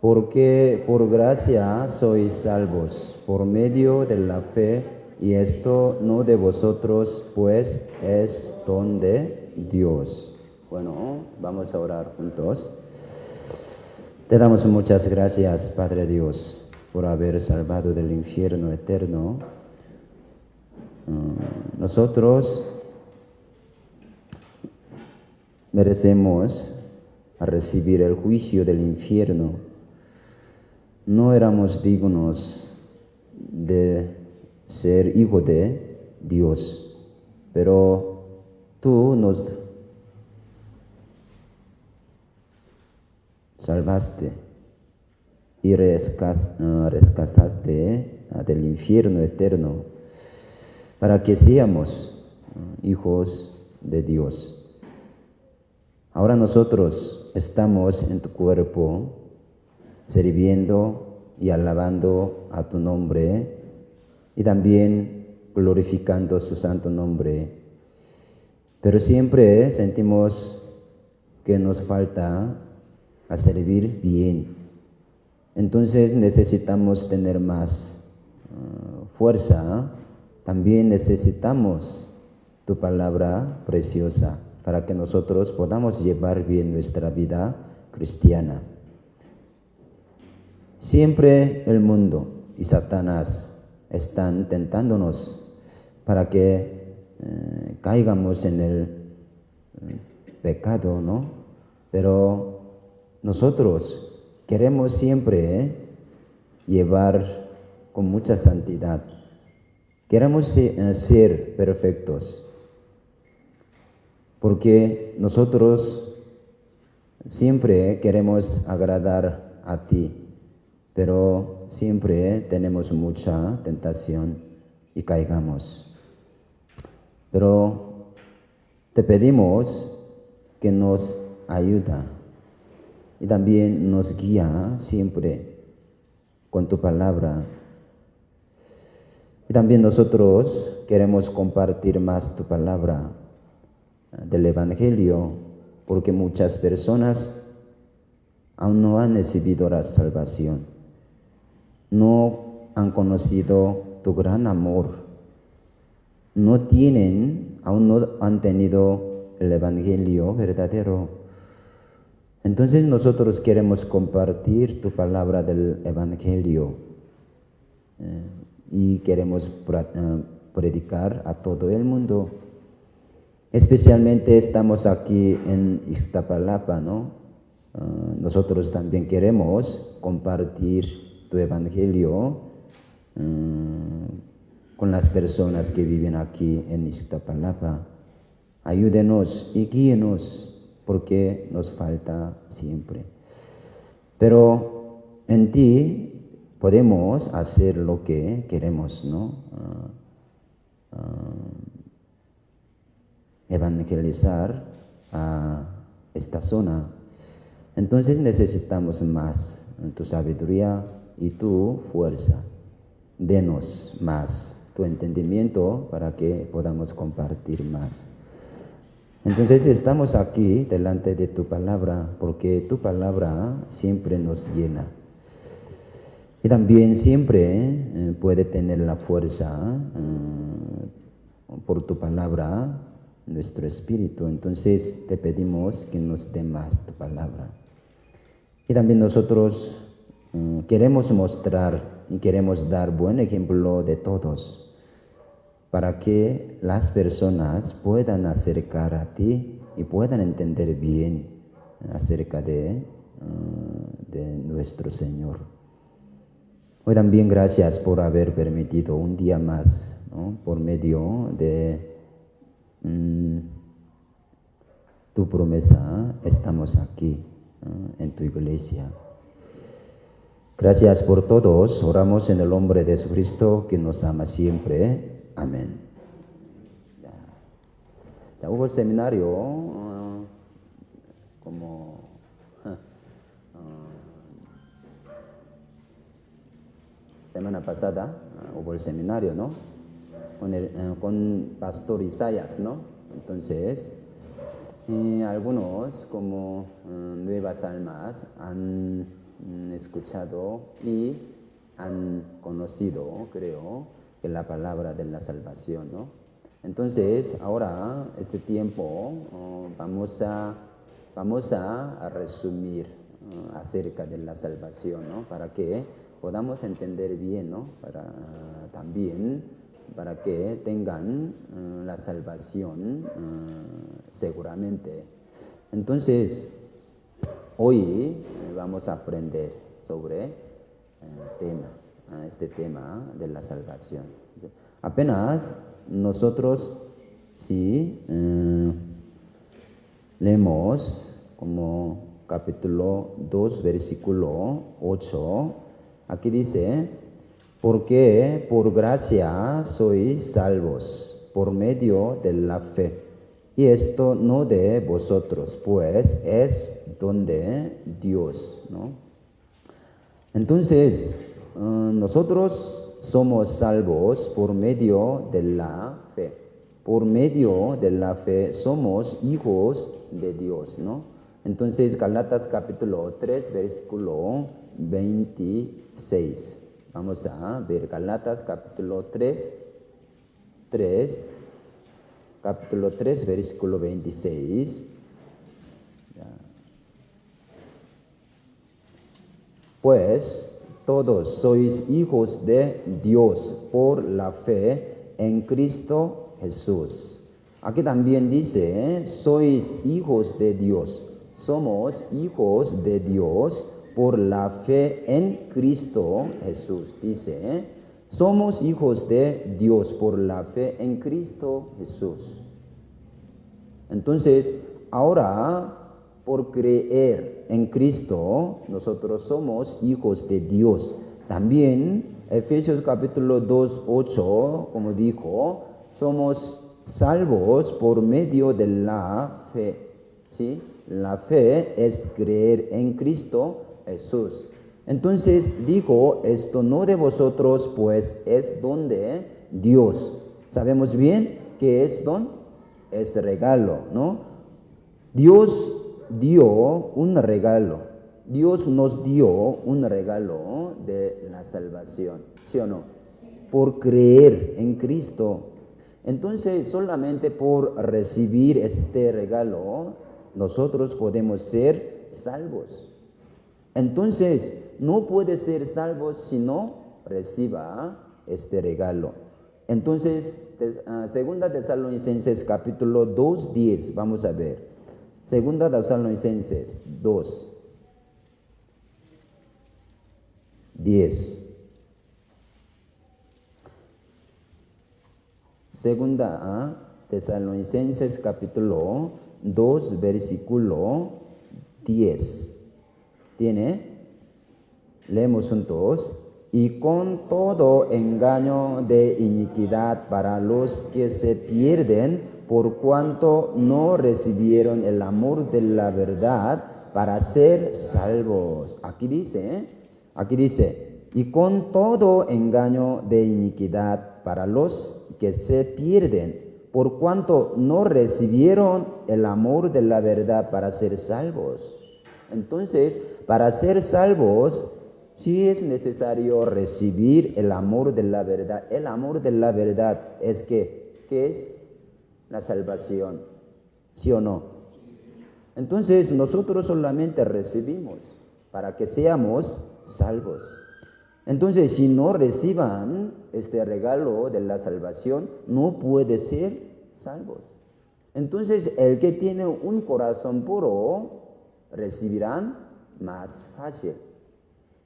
porque por gracia sois salvos, por medio de la fe, y esto no de vosotros, pues es don de Dios. Bueno, vamos a orar juntos. Te damos muchas gracias, Padre Dios, por haber salvado del infierno eterno. Nosotros merecemos a recibir el juicio del infierno. No éramos dignos de ser hijo de Dios, pero tú nos salvaste y rescataste del infierno eterno para que seamos hijos de Dios. Ahora nosotros estamos en tu cuerpo, sirviendo y alabando a tu nombre y también glorificando su santo nombre. Pero siempre sentimos que nos falta a servir bien. Entonces necesitamos tener más fuerza. También necesitamos tu palabra preciosa para que nosotros podamos llevar bien nuestra vida cristiana. Siempre el mundo y Satanás están tentándonos para que caigamos en el pecado, ¿no? Pero nosotros queremos siempre llevar con mucha santidad. Queremos ser perfectos, porque nosotros siempre queremos agradar a ti, pero siempre tenemos mucha tentación y caigamos. Pero te pedimos que nos ayuda y también nos guía siempre con tu palabra. Y también nosotros queremos compartir más tu palabra del Evangelio, porque muchas personas aún no han recibido la salvación, no han conocido tu gran amor, aún no han tenido el Evangelio verdadero. Entonces nosotros queremos compartir tu palabra del Evangelio y queremos predicar a todo el mundo. Especialmente estamos aquí en Iztapalapa, ¿no? Nosotros también queremos compartir tu Evangelio con las personas que viven aquí en Iztapalapa. Ayúdenos y guíenos, porque nos falta siempre. Pero en ti podemos hacer lo que queremos, ¿no? Evangelizar a esta zona. Entonces necesitamos más tu sabiduría y tu fuerza. Denos más tu entendimiento para que podamos compartir más. Entonces estamos aquí delante de tu palabra, porque tu palabra siempre nos llena. Y también siempre puede tener la fuerza por tu palabra, nuestro espíritu. Entonces te pedimos que nos dé más tu palabra. Y también nosotros queremos mostrar y queremos dar buen ejemplo de todos, para que las personas puedan acercar a ti y puedan entender bien acerca de nuestro Señor. Hoy también gracias por haber permitido un día más, ¿no? Por medio de tu promesa estamos aquí en tu iglesia. Gracias por todos. Oramos en el nombre de Jesucristo, que nos ama siempre. Amén. Ya, hubo el seminario semana pasada, hubo el seminario, ¿no? Con Pastor Isaías, ¿no? Entonces, algunos como nuevas almas han escuchado y han conocido, creo, que la palabra de la salvación, ¿no? Entonces, ahora, este tiempo, vamos a resumir acerca de la salvación, ¿no? Para que podamos entender bien, ¿no? También para que tengan la salvación seguramente. Entonces, hoy vamos a aprender sobre este tema de la salvación. Apenas nosotros, si leemos como capítulo 2, versículo 8, aquí dice: porque por gracia sois salvos por medio de la fe. Y esto no de vosotros, pues es don de Dios, ¿no? Entonces, nosotros somos salvos por medio de la fe. Por medio de la fe somos hijos de Dios, ¿no? Entonces, Gálatas capítulo 3, versículo 26. Vamos a ver Gálatas capítulo 3, capítulo 3, versículo 26. Pues todos sois hijos de Dios por la fe en Cristo Jesús. Aquí también dice, sois hijos de Dios. Somos hijos de Dios por la fe en Cristo Jesús. Dice, somos hijos de Dios por la fe en Cristo Jesús. Entonces, ahora, por creer en Cristo, nosotros somos hijos de Dios. También, Efesios capítulo 2, 8, como dijo, somos salvos por medio de la fe. ¿Sí? La fe es creer en Cristo Jesús. Entonces dijo, esto no de vosotros, pues es don de Dios. ¿Sabemos bien qué es don? Es regalo, ¿no? Dios dio un regalo. Dios nos dio un regalo de la salvación, ¿sí o no? Por creer en Cristo. Entonces, solamente por recibir este regalo, nosotros podemos ser salvos. Entonces, no puede ser salvo si no reciba este regalo. Entonces, Segunda Tesalonicenses capítulo 2, 10, vamos a ver. Segunda Tesalonicenses 2, 10. Segunda Tesalonicenses capítulo 2, versículo 10. ¿Tiene? Leemos juntos. Y con todo engaño de iniquidad para los que se pierden, por cuanto no recibieron el amor de la verdad para ser salvos. Aquí dice, y con todo engaño de iniquidad para los que se pierden, por cuanto no recibieron el amor de la verdad para ser salvos. Entonces, para ser salvos, sí es necesario recibir el amor de la verdad. El amor de la verdad es ¿qué es? La salvación, ¿sí o no? Entonces, nosotros solamente recibimos para que seamos salvos. Entonces, si no reciban este regalo de la salvación, no puede ser salvos. Entonces, el que tiene un corazón puro, recibirán más fácil.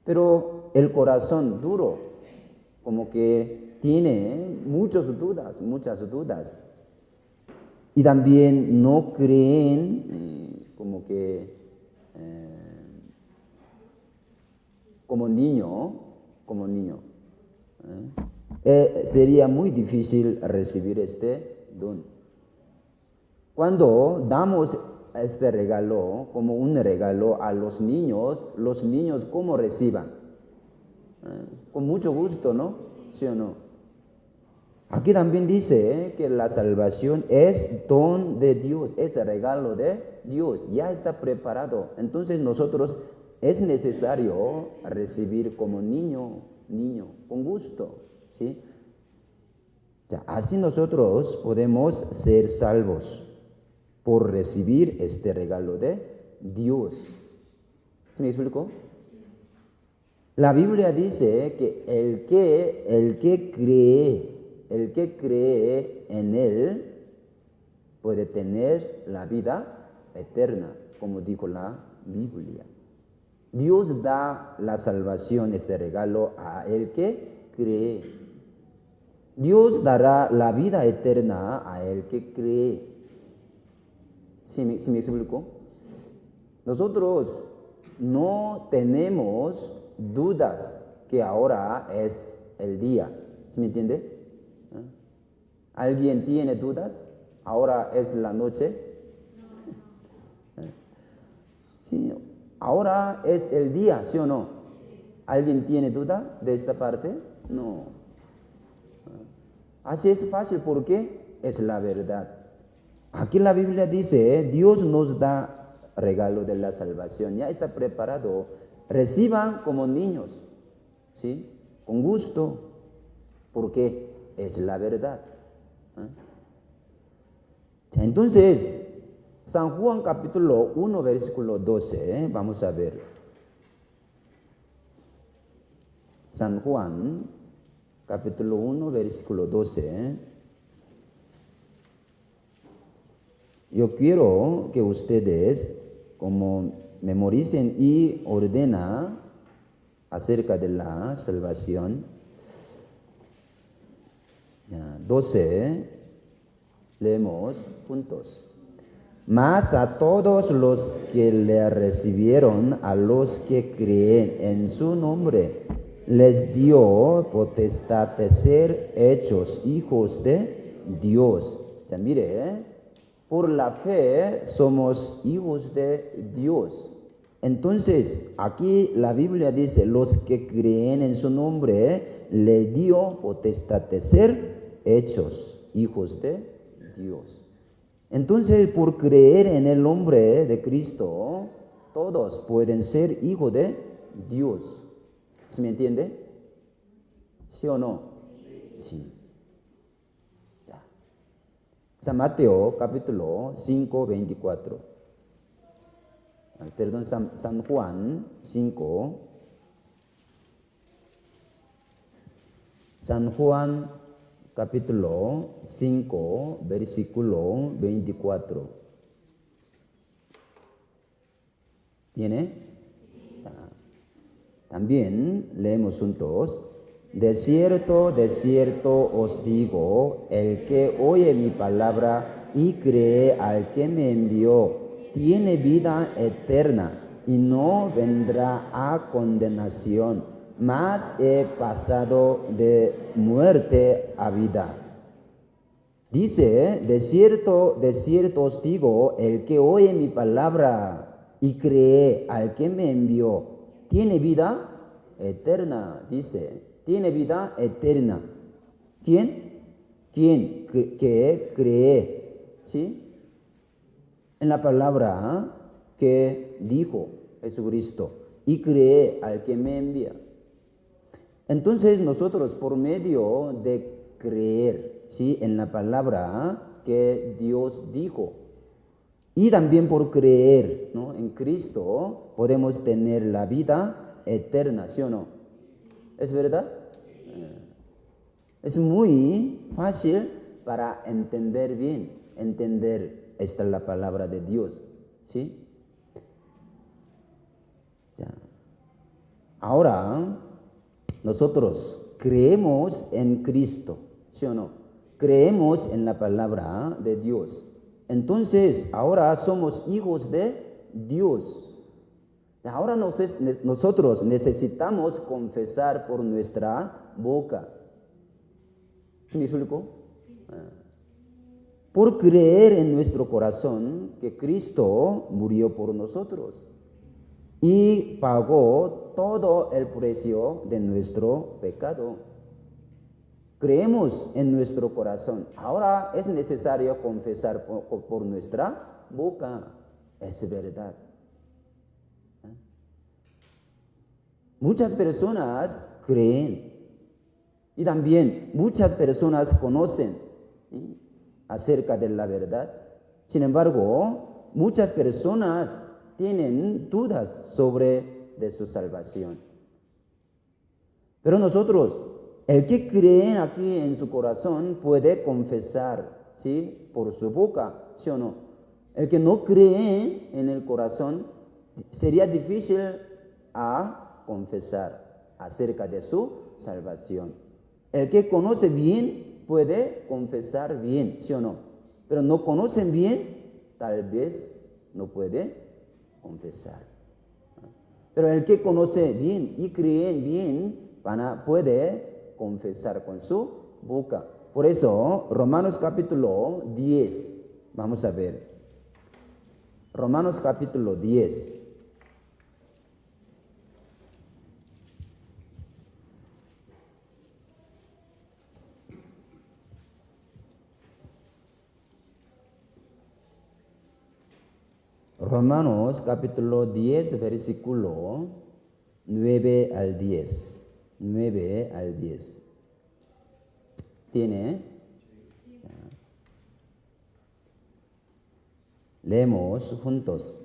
Pero el corazón duro, como que tiene muchas dudas. Y también no creen como niño. Sería muy difícil recibir este don. Cuando damos este regalo como un regalo a los niños ¿cómo reciban? Con mucho gusto, ¿no? ¿Sí o no? Aquí también dice que la salvación es don de Dios, es regalo de Dios, ya está preparado. Entonces nosotros es necesario recibir como niño, con gusto, ¿sí? Ya, así nosotros podemos ser salvos por recibir este regalo de Dios. ¿Sí me explico? La Biblia dice que el que cree en Él puede tener la vida eterna, como dijo la Biblia. Dios da la salvación, este regalo, a el que cree. Dios dará la vida eterna a el que cree. ¿Sí me explico? Nosotros no tenemos dudas que ahora es el día. ¿Sí me entiende? ¿Eh? ¿Alguien tiene dudas? ¿Ahora es la noche? ¿Eh? Sí, ahora es el día, ¿sí o no? ¿Alguien tiene duda de esta parte? No. Así es fácil porque es la verdad. Aquí la Biblia dice, Dios nos da regalo de la salvación, ya está preparado. Reciban como niños, ¿sí? Con gusto, porque es la verdad. Entonces, San Juan capítulo 1, versículo 12, vamos a ver. San Juan capítulo 1, versículo 12. Yo quiero que ustedes como memoricen y ordenen acerca de la salvación. 12, leemos juntos. Mas a todos los que le recibieron, a los que creen en su nombre, les dio potestad de ser hechos hijos de Dios. Mire, por la fe somos hijos de Dios. Entonces, aquí la Biblia dice, los que creen en su nombre, le dio potestad de ser hechos hijos de Dios. Entonces, por creer en el nombre de Cristo, todos pueden ser hijos de Dios. ¿Sí me entiende? ¿Sí o no? Sí. Ya. San Mateo, capítulo 5, 24. Perdón, San Juan 5. San Juan capítulo 5, versículo 24. ¿Tiene? También leemos juntos. De cierto os digo, el que oye mi palabra y cree al que me envió, tiene vida eterna y no vendrá a condenación, mas he pasado de muerte a vida. Dice, de cierto os digo, el que oye mi palabra y cree al que me envió, tiene vida eterna, dice, tiene vida eterna. ¿Quién? ¿Quién que cree? ¿Sí? En la palabra que dijo Jesucristo y cree al que me envía. Entonces nosotros por medio de creer, ¿sí?, en la palabra que Dios dijo y también por creer, ¿no?, en Cristo podemos tener la vida eterna, ¿sí o no? ¿Es verdad? Es muy fácil para entender bien, entender esta es la palabra de Dios, ¿sí? Ya. Ahora, nosotros creemos en Cristo, ¿sí o no? Creemos en la palabra de Dios. Entonces, ahora somos hijos de Dios. Ahora nosotros necesitamos confesar por nuestra boca. ¿Sí me explico? Por creer en nuestro corazón que Cristo murió por nosotros y pagó todo el precio de nuestro pecado. Creemos en nuestro corazón. Ahora es necesario confesar por nuestra boca. Es verdad. Muchas personas creen y también muchas personas conocen, ¿sí?, acerca de la verdad. Sin embargo, muchas personas tienen dudas sobre de su salvación. Pero nosotros, el que cree aquí en su corazón puede confesar, ¿sí?, por su boca, ¿sí o no? El que no cree en el corazón sería difícil a confesar acerca de su salvación. El que conoce bien puede confesar bien, ¿sí o no? Pero no conocen bien, tal vez no puede confesar. Pero el que conoce bien y cree bien puede confesar con su boca. Por eso, Romanos capítulo 10, vamos a ver. Romanos capítulo 10. Romanos capítulo 10, versículo 9 al 10. 9 al 10. ¿Tiene? Leemos juntos.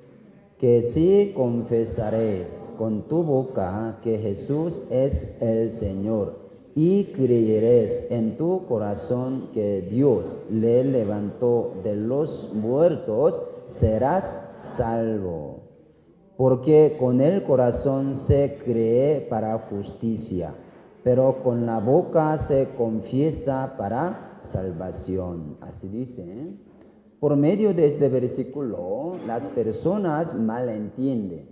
Que si confesaréis con tu boca que Jesús es el Señor y creyeres en tu corazón que Dios le levantó de los muertos, serás salvo. Porque con el corazón se cree para justicia, pero con la boca se confiesa para salvación. Así dice, ¿eh? Por medio de este versículo, las personas malentienden,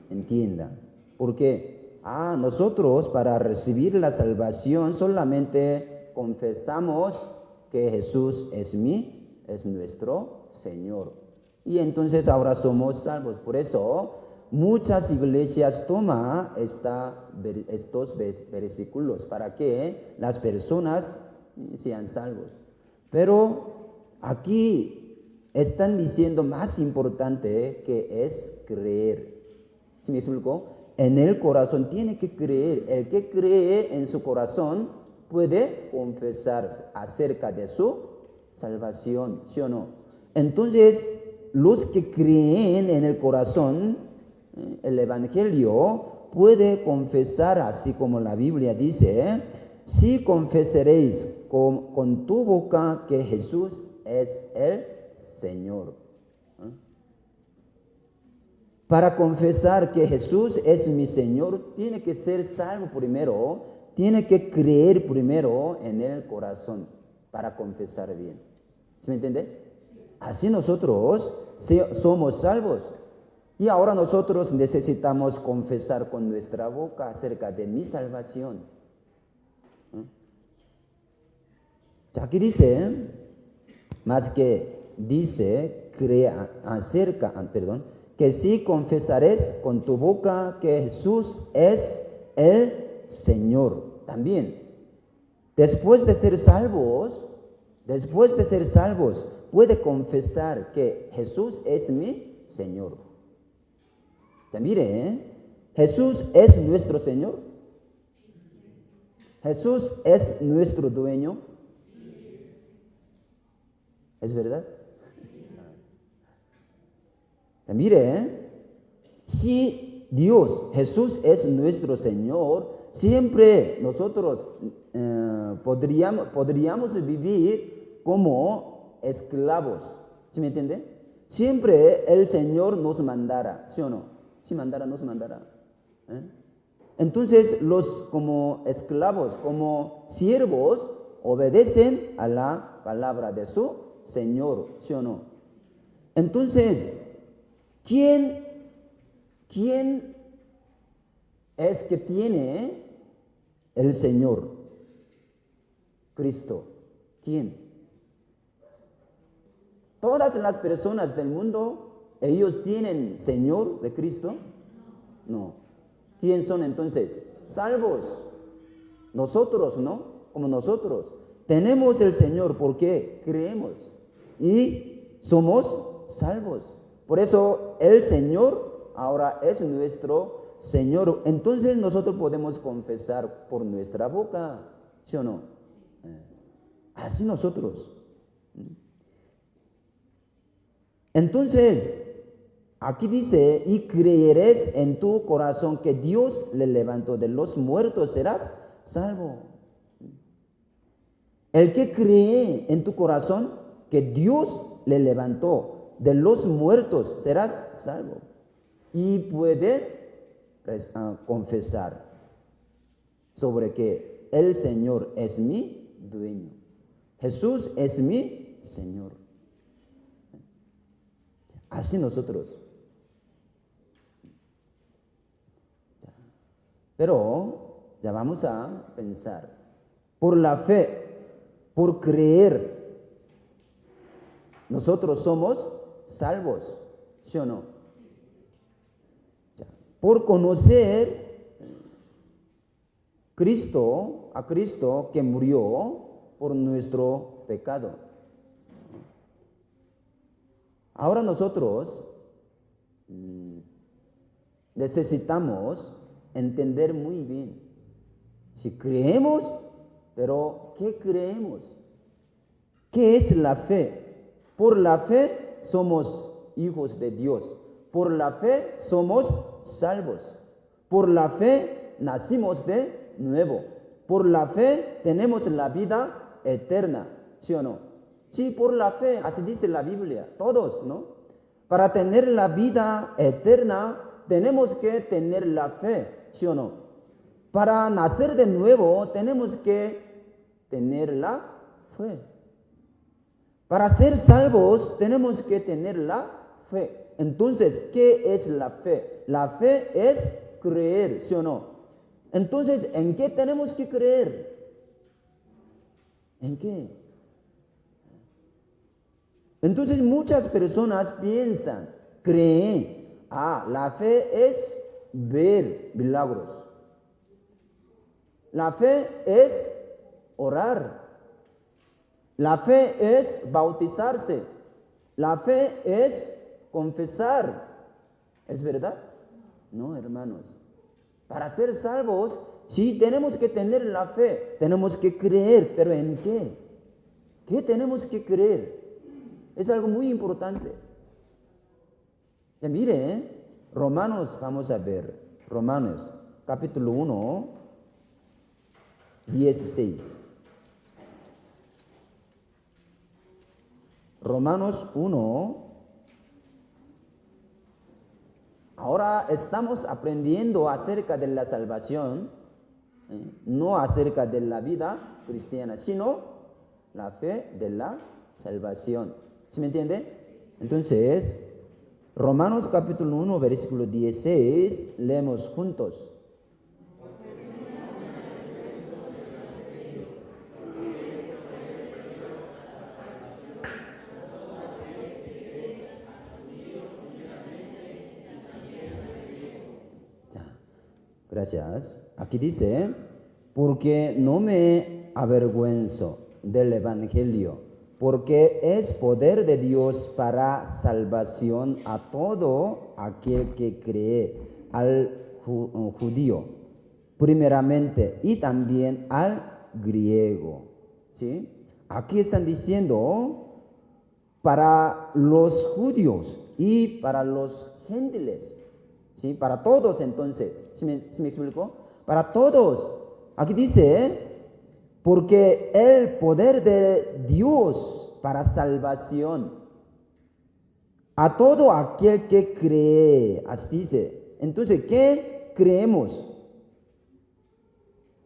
entiendan. Porque nosotros para recibir la salvación solamente confesamos que Jesús es nuestro Señor. Y entonces ahora somos salvos. Por eso muchas iglesias toman estos versículos para que las personas sean salvos. Pero aquí están diciendo más importante que es creer. ¿Sí me explico? En el corazón tiene que creer. El que cree en su corazón puede confesar acerca de su salvación, ¿sí o no? Entonces, los que creen en el corazón, el Evangelio, puede confesar, así como la Biblia dice, si confesaréis con tu boca que Jesús es el Señor. Para confesar que Jesús es mi Señor, tiene que ser salvo primero, tiene que creer primero en el corazón para confesar bien. ¿Se me entiende? Así nosotros somos salvos. Y ahora nosotros necesitamos confesar con nuestra boca acerca de mi salvación. Aquí dice, más que dice, que si confesares con tu boca que Jesús es el Señor. También, después de ser salvos, puede confesar que Jesús es mi Señor. Ya mire, Jesús es nuestro Señor. Jesús es nuestro dueño. ¿Es verdad? Ya mire, si Jesús es nuestro Señor, siempre nosotros podríamos vivir como esclavos. ¿Sí me entiende? Siempre el Señor nos mandará, ¿sí o no? Sí nos mandará. Entonces los como esclavos, como siervos, obedecen a la palabra de su Señor, ¿sí o no? Entonces, ¿quién es que tiene el Señor? Cristo. ¿Quién? Todas las personas del mundo, ¿ellos tienen Señor de Cristo? No. ¿Quién son entonces? Salvos. Nosotros, ¿no? Como nosotros. Tenemos el Señor porque creemos y somos salvos. Por eso el Señor ahora es nuestro Señor. Entonces nosotros podemos confesar por nuestra boca, ¿sí o no? Así nosotros. Entonces, aquí dice, y creerás en tu corazón que Dios le levantó de los muertos, serás salvo. El que cree en tu corazón que Dios le levantó de los muertos, serás salvo. Y puede confesar sobre que el Señor es mi dueño. Jesús es mi Señor. Así nosotros. Pero ya vamos a pensar. Por la fe, por creer, nosotros somos salvos, ¿sí o no? Por conocer a Cristo que murió por nuestro pecado. Ahora nosotros necesitamos entender muy bien. Si creemos, pero ¿qué creemos? ¿Qué es la fe? Por la fe somos hijos de Dios. Por la fe somos salvos. Por la fe nacimos de nuevo. Por la fe tenemos la vida eterna. ¿Sí o no? Sí, por la fe, así dice la Biblia, todos, ¿no? Para tener la vida eterna tenemos que tener la fe, ¿sí o no? Para nacer de nuevo tenemos que tener la fe. Para ser salvos tenemos que tener la fe. Entonces, ¿qué es la fe? La fe es creer, ¿sí o no? Entonces, ¿en qué tenemos que creer? ¿En qué? Entonces muchas personas piensan, creen, la fe es ver milagros. La fe es orar. La fe es bautizarse. La fe es confesar. ¿Es verdad? No, hermanos. Para ser salvos, sí tenemos que tener la fe. Tenemos que creer, pero ¿en qué? ¿Qué tenemos que creer? Es algo muy importante. Ya mire, Romanos, vamos a ver. Romanos, capítulo 1, 16. Romanos 1. Ahora estamos aprendiendo acerca de la salvación, no acerca de la vida cristiana, sino la fe de la salvación. ¿Sí me entiende? Entonces, Romanos capítulo 1, versículo 16, leemos juntos. Gracias. Aquí dice, porque no me avergüenzo del Evangelio, porque es poder de Dios para salvación a todo aquel que cree, al judío primeramente y también al griego. ¿Sí? Aquí están diciendo para los judíos y para los gentiles. ¿Sí? Para todos entonces, ¿sí me explico? Para todos. Aquí dice, porque el poder de Dios para salvación a todo aquel que cree, así dice. Entonces, ¿qué creemos?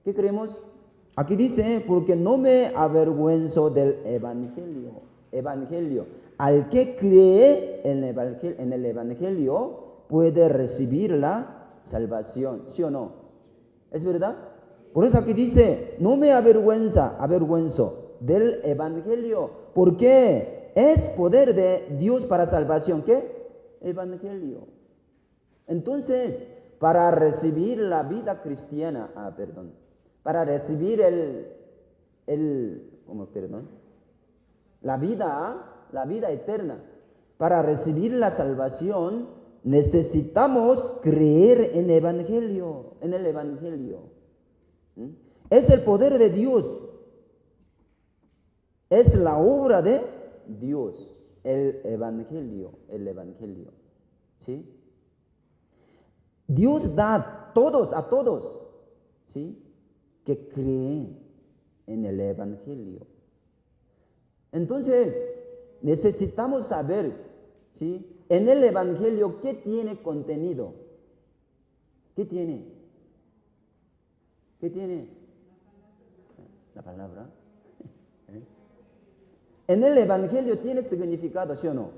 ¿Qué creemos? Aquí dice, porque no me avergüenzo del evangelio. Al que cree en el evangelio, puede recibir la salvación, ¿sí o no? ¿Es verdad? Por eso aquí dice, no me avergüenzo del evangelio, porque es poder de Dios para salvación. ¿Qué? Evangelio. Entonces, para recibir la vida cristiana, para recibir la vida eterna, para recibir la salvación, necesitamos creer en el Evangelio, ¿Mm? Es el poder de Dios, es la obra de Dios, el Evangelio, ¿sí? Dios da a todos, ¿sí?, que creen en el Evangelio. Entonces, necesitamos saber, ¿sí?, en el Evangelio, ¿qué tiene contenido? ¿Qué tiene? ¿Qué tiene? La palabra. En el Evangelio tiene significado, ¿sí o no?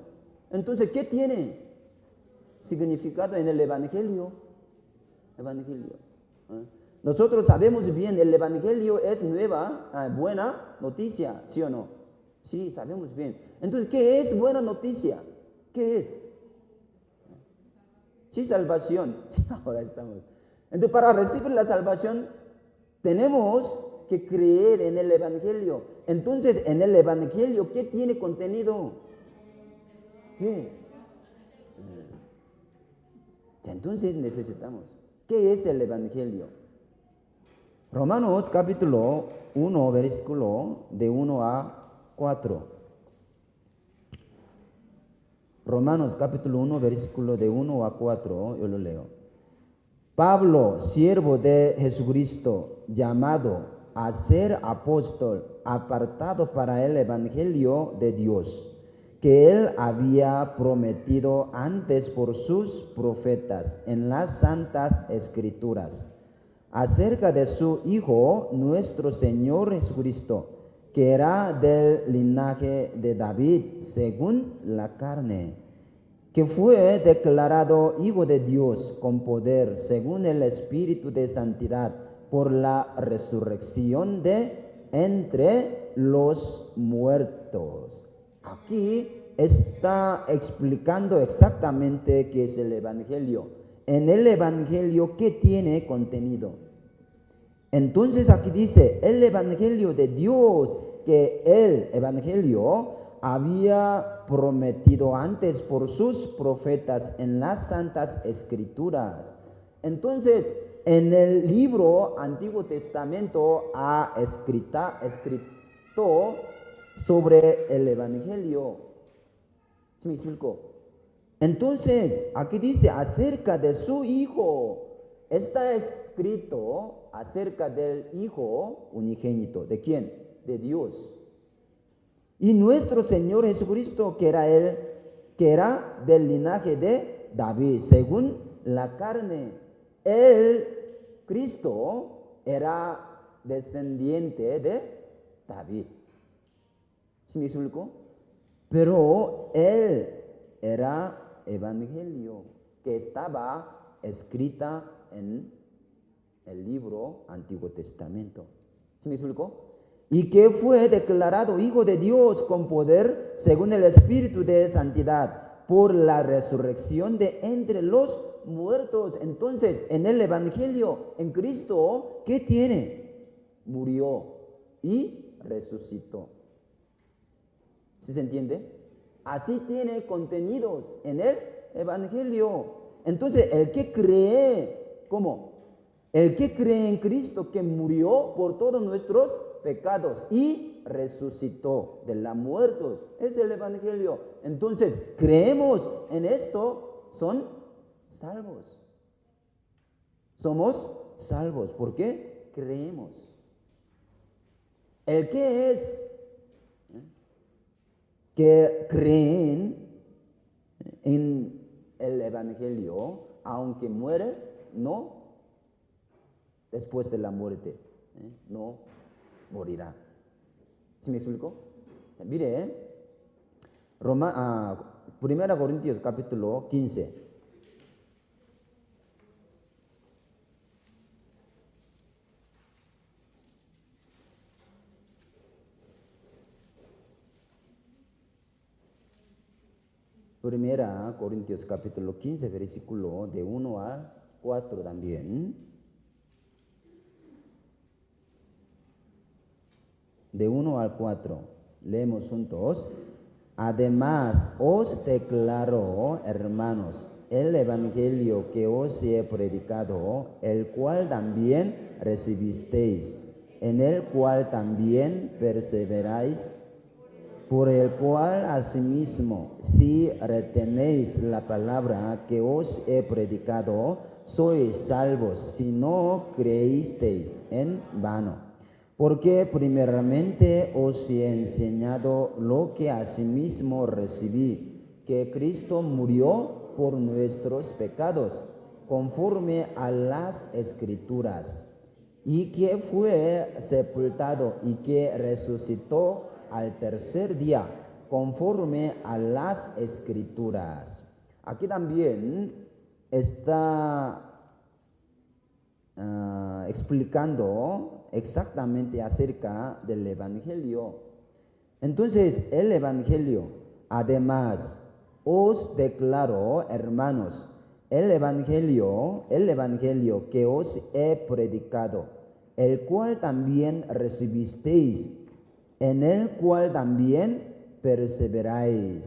Entonces, ¿qué tiene significado en el Evangelio? Nosotros sabemos bien, el Evangelio es buena noticia, ¿sí o no? Sí, sabemos bien. Entonces, ¿qué es buena noticia? ¿Qué es? Sí, salvación. Sí, ahora estamos. Entonces, para recibir la salvación, tenemos que creer en el Evangelio. Entonces, en el Evangelio, ¿qué tiene contenido? ¿Qué? Entonces necesitamos. ¿Qué es el Evangelio? Romanos capítulo 1, versículo de 1 a 4. Romanos capítulo 1, versículo de 1 a 4, yo lo leo. Pablo, siervo de Jesucristo, llamado a ser apóstol, apartado para el Evangelio de Dios, que él había prometido antes por sus profetas en las santas escrituras, acerca de su Hijo, nuestro Señor Jesucristo, que era del linaje de David, según la carne, que fue declarado Hijo de Dios con poder, según el Espíritu de santidad, por la resurrección de entre los muertos. Aquí está explicando exactamente qué es el Evangelio. En el Evangelio, ¿qué tiene contenido? Entonces aquí dice, el Evangelio de Dios, que el Evangelio había prometido antes por sus profetas en las santas escrituras. Entonces, en el libro Antiguo Testamento ha escrito sobre el Evangelio. ¿Sí me explico? Entonces, aquí dice acerca de su Hijo. Está escrito acerca del Hijo unigénito. ¿De quién? De Dios. Y nuestro Señor Jesucristo, que era del linaje de David, según la carne. Él, Cristo, era descendiente de David. ¿Sí me explico? Pero él era evangelio que estaba escrita en el libro Antiguo Testamento. ¿Sí me explico? Y que fue declarado Hijo de Dios con poder según el Espíritu de santidad por la resurrección de entre los muertos. Entonces, en el Evangelio, en Cristo, ¿qué tiene? Murió y resucitó. ¿Sí se entiende? Así tiene contenidos en el Evangelio. Entonces, el que cree, ¿cómo? El que cree en Cristo, que murió por todos nuestros pecados y resucitó de los muertos, es el Evangelio. Entonces, creemos en esto, son salvos. Somos salvos. ¿Por qué? Creemos. El que es que creen en el Evangelio, aunque muere, no, después de la muerte, no morirá. ¿Sí me explico? Mire, Primera Corintios capítulo 15. Primera Corintios capítulo 15, versículo de 1 a 4 también. De 1 al 4. Leemos juntos. Además, os declaro, hermanos, el evangelio que os he predicado, el cual también recibisteis, en el cual también perseveráis, por el cual asimismo, si retenéis la palabra que os he predicado, sois salvos, si no creísteis en vano. Porque primeramente os he enseñado lo que asimismo recibí, que Cristo murió por nuestros pecados, conforme a las Escrituras, y que fue sepultado y que resucitó al tercer día, conforme a las Escrituras. Aquí también está explicando exactamente acerca del Evangelio. Entonces, el Evangelio, además, os declaro, hermanos, el Evangelio que os he predicado, el cual también recibisteis, en el cual también perseveráis.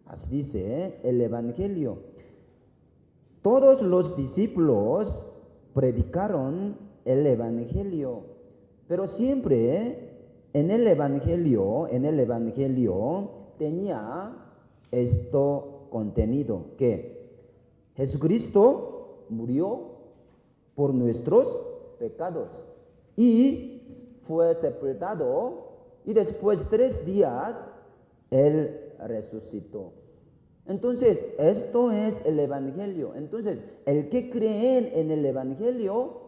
Así dice el Evangelio. Todos los discípulos predicaron el Evangelio, pero siempre en el Evangelio tenía esto contenido, que Jesucristo murió por nuestros pecados y fue sepultado, y después 3 días Él resucitó. Entonces, esto es el Evangelio. Entonces, el que cree en el Evangelio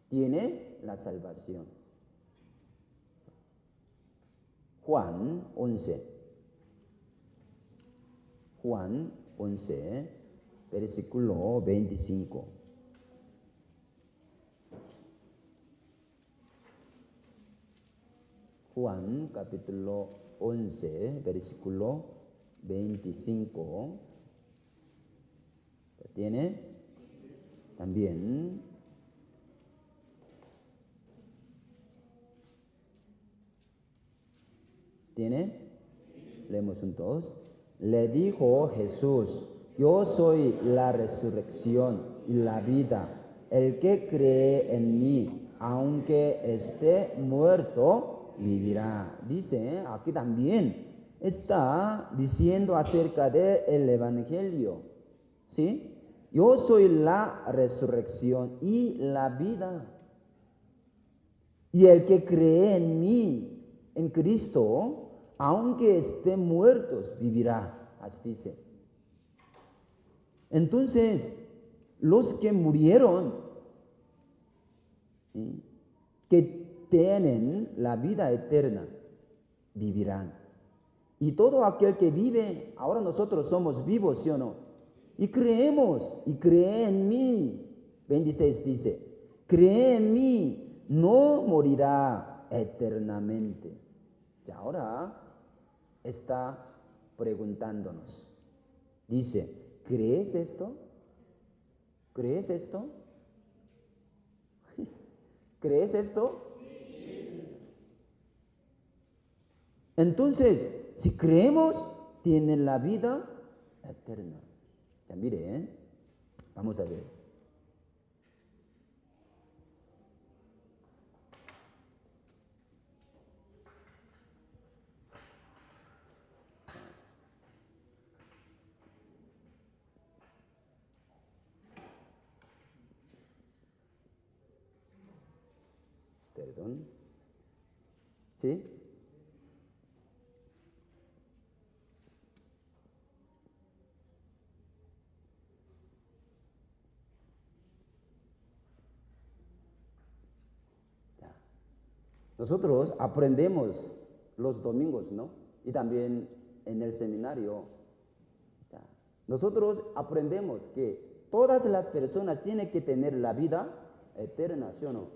tiene la salvación. Juan 11, versículo 25. Juan capítulo 11, versículo 25. ¿Lo tiene? También. ¿Tiene? Leemos juntos. Le dijo Jesús: yo soy la resurrección y la vida. El que cree en mí, aunque esté muerto, vivirá. Dice, aquí también está diciendo acerca del Evangelio. ¿Sí? Yo soy la resurrección y la vida. Y el que cree en mí, en Cristo, aunque esté muertos, vivirá. Así dice. Entonces, los que murieron, ¿sí?, que tienen la vida eterna, vivirán. Y todo aquel que vive, ahora nosotros somos vivos, ¿sí o no? Y creemos, y cree en mí. 26 dice, cree en mí, no morirá eternamente. Y ahora está preguntándonos. Dice, ¿crees esto? ¿Crees esto? ¿Crees esto? Entonces, si creemos, tienen la vida eterna. Ya mire, vamos a ver. Perdón. ¿Sí? Nosotros aprendemos los domingos, ¿no? Y también en el seminario. Nosotros aprendemos que todas las personas tienen que tener la vida eterna, ¿sí o no?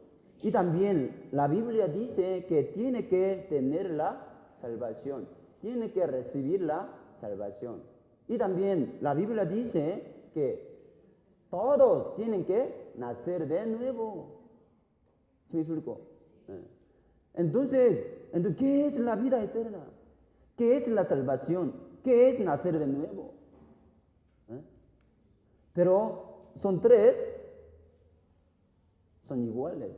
Y también la Biblia dice que tiene que tener la salvación, tiene que recibir la salvación. Y también la Biblia dice que todos tienen que nacer de nuevo. ¿Sí me explico? Entonces, ¿qué es la vida eterna? ¿Qué es la salvación? ¿Qué es nacer de nuevo? Pero son tres, son iguales.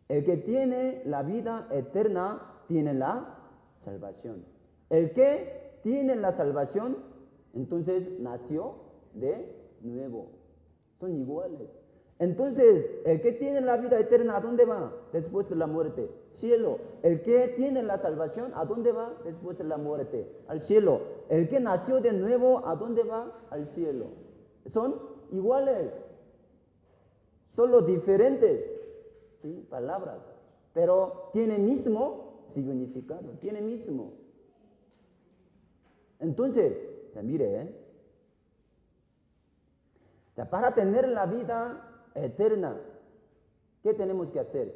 El que tiene la vida eterna tiene la salvación. El que tiene la salvación, entonces nació de nuevo. Son iguales. Entonces, el que tiene la vida eterna, ¿a dónde va? Después de la muerte. Cielo. El que tiene la salvación, ¿a dónde va? Después de la muerte. Al cielo. El que nació de nuevo, ¿a dónde va? Al cielo. Son iguales. Solo diferentes, ¿sí? Palabras. Pero tiene mismo significado. Tiene mismo. Entonces, mire, para tener la vida eterna, ¿qué tenemos que hacer?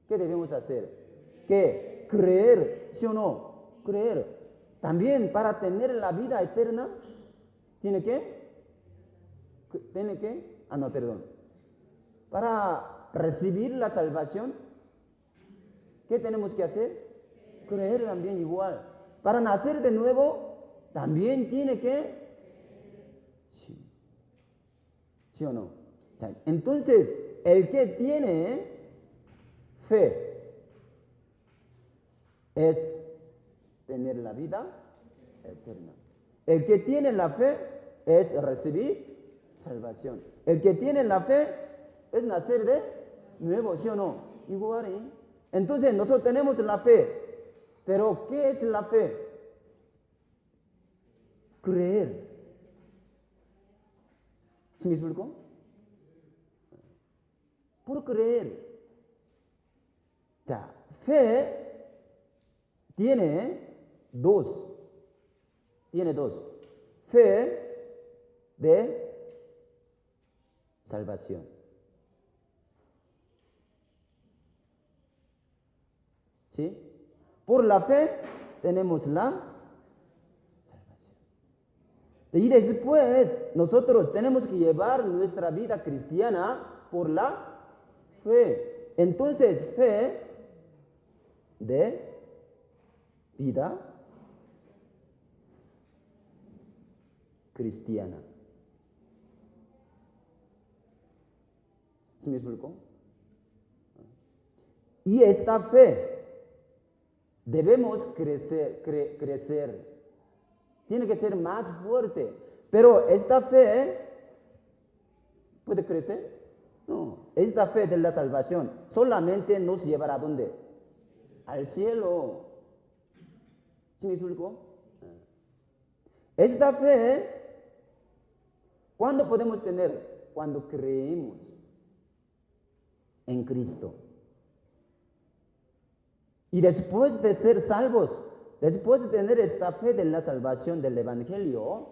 ¿Qué debemos hacer? ¿Qué? Creer, ¿sí o no? Creer. También para tener la vida eterna, ¿tiene que? Para recibir la salvación, ¿qué tenemos que hacer? Creer también igual. Para nacer de nuevo, también tiene que. ¿Sí o no? Entonces, el que tiene fe es tener la vida eterna. El que tiene la fe es recibir salvación. El que tiene la fe es nacer de nuevo, ¿sí o no? Igual, ¿eh? Entonces, nosotros tenemos la fe. Pero, ¿qué es la fe? Creer. ¿Sí me explico? Por creer. O sea, fe tiene dos. Fe de salvación. ¿Sí? Por la fe tenemos la salvación. Y después nosotros tenemos que llevar nuestra vida cristiana por la fe. Entonces, fe de vida cristiana. ¿Sí me explico? Y esta fe debemos crecer. Tiene que ser más fuerte. Pero esta fe puede crecer. No, esta fe de la salvación solamente nos llevará ¿a dónde? Al cielo. ¿Sí me explico? Esta fe, ¿cuándo podemos tener? Cuando creemos en Cristo. Y después de ser salvos, después de tener esta fe de la salvación del Evangelio,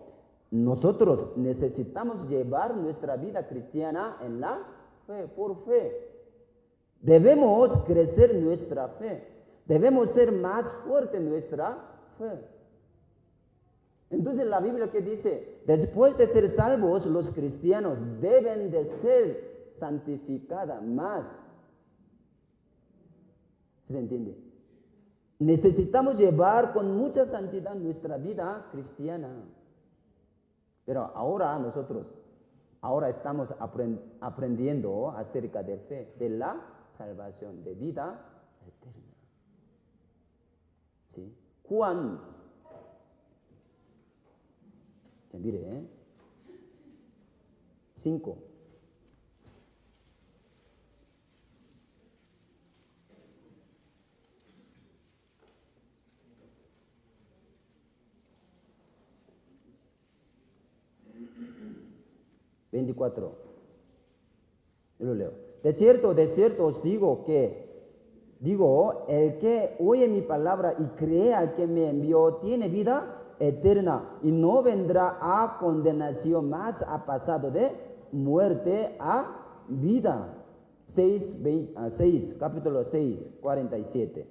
nosotros necesitamos llevar nuestra vida cristiana en la fe, por fe. Debemos crecer nuestra fe. Debemos ser más fuerte nuestra fe. Entonces la Biblia que dice, después de ser salvos, los cristianos deben de ser santificados más. ¿Se entiende? Necesitamos llevar con mucha santidad nuestra vida cristiana. Pero ahora estamos aprendiendo acerca de fe, de la salvación, de vida eterna. ¿Sí? Juan, mire, 5. ...24... Yo lo leo. De cierto os digo el que oye mi palabra y cree al que me envió, tiene vida eterna y no vendrá a condenación, mas ha pasado de muerte a vida. Capítulo 6, 47.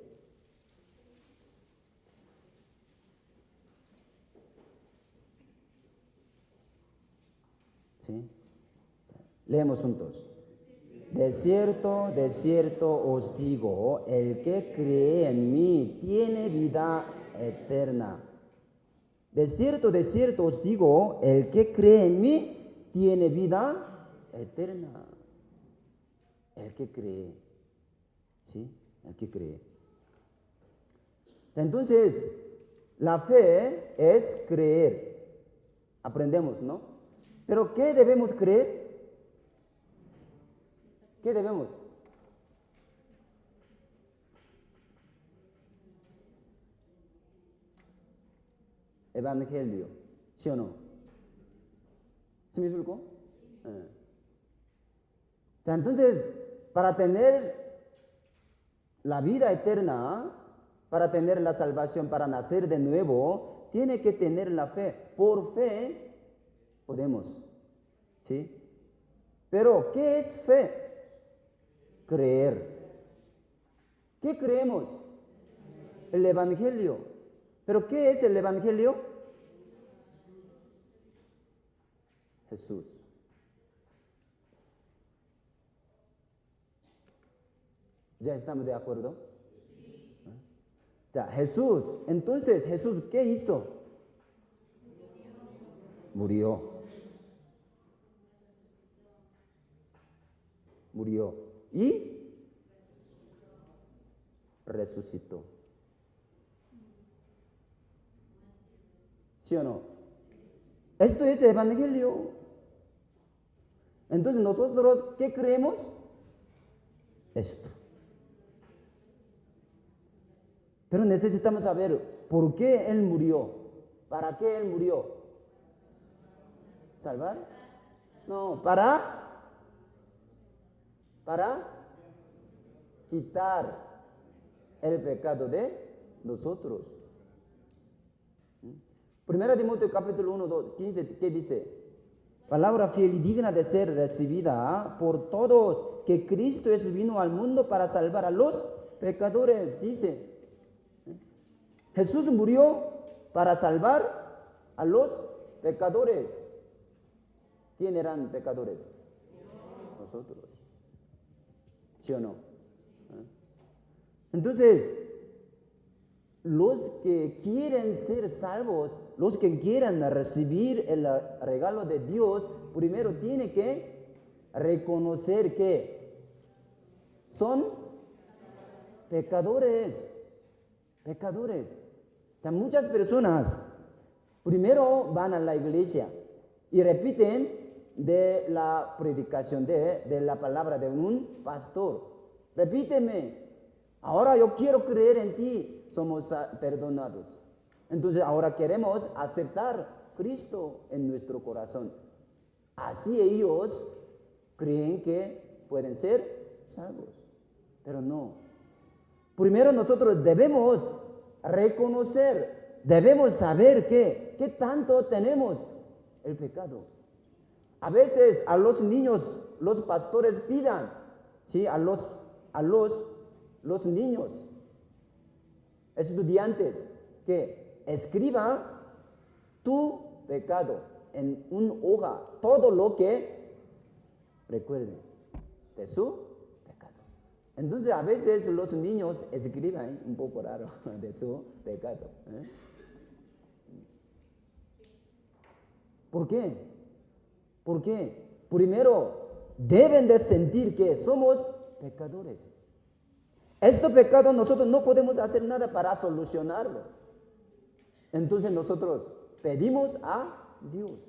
¿Sí? Leemos juntos. De cierto os digo, el que cree en mí tiene vida eterna. De cierto os digo, el que cree en mí tiene vida eterna. El que cree. ¿Sí? El que cree. Entonces, la fe es creer. Aprendemos, ¿no? Pero ¿qué debemos creer? ¿Qué debemos? Evangelio, ¿sí o no? ¿Sí me explico? Entonces, para tener la vida eterna, para tener la salvación, para nacer de nuevo, tiene que tener la fe. Por fe podemos, ¿sí? Pero, ¿qué es fe? Creer. ¿Qué creemos? El Evangelio. ¿Pero qué es el Evangelio? Jesús. ¿Ya estamos de acuerdo? Ya, Jesús. Entonces, Jesús, ¿qué hizo? Murió. Murió. Y resucitó. ¿Sí o no? Esto es el Evangelio. Entonces, nosotros, ¿qué creemos? Esto. Pero necesitamos saber por qué Él murió. ¿Para qué Él murió? ¿Salvar? No, para quitar el pecado de nosotros. Primera Timoteo capítulo 1, 2, 15, ¿qué dice? Palabra fiel y digna de ser recibida por todos, que Cristo vino al mundo para salvar a los pecadores, dice. Jesús murió para salvar a los pecadores. ¿Quién eran pecadores? Nosotros. ¿Sí o no? Entonces, los que quieren ser salvos, los que quieran recibir el regalo de Dios, primero tienen que reconocer que son pecadores. Pecadores. O sea, muchas personas primero van a la iglesia y repiten de la predicación de la palabra de un pastor. Repíteme. Ahora yo quiero creer en ti. Somos perdonados. Entonces ahora queremos aceptar Cristo en nuestro corazón. Así ellos creen que pueden ser salvos. Pero no. Primero nosotros debemos reconocer, debemos saber qué tanto tenemos el pecado. A veces a los niños, los pastores pidan, ¿sí? a los niños, estudiantes, que escriba tu pecado en una hoja, todo lo que recuerde de su pecado. Entonces a veces los niños escriben un poco raro de su pecado. ¿Por qué? Porque primero deben de sentir que somos pecadores. Este pecado nosotros no podemos hacer nada para solucionarlo. Entonces nosotros pedimos a Dios.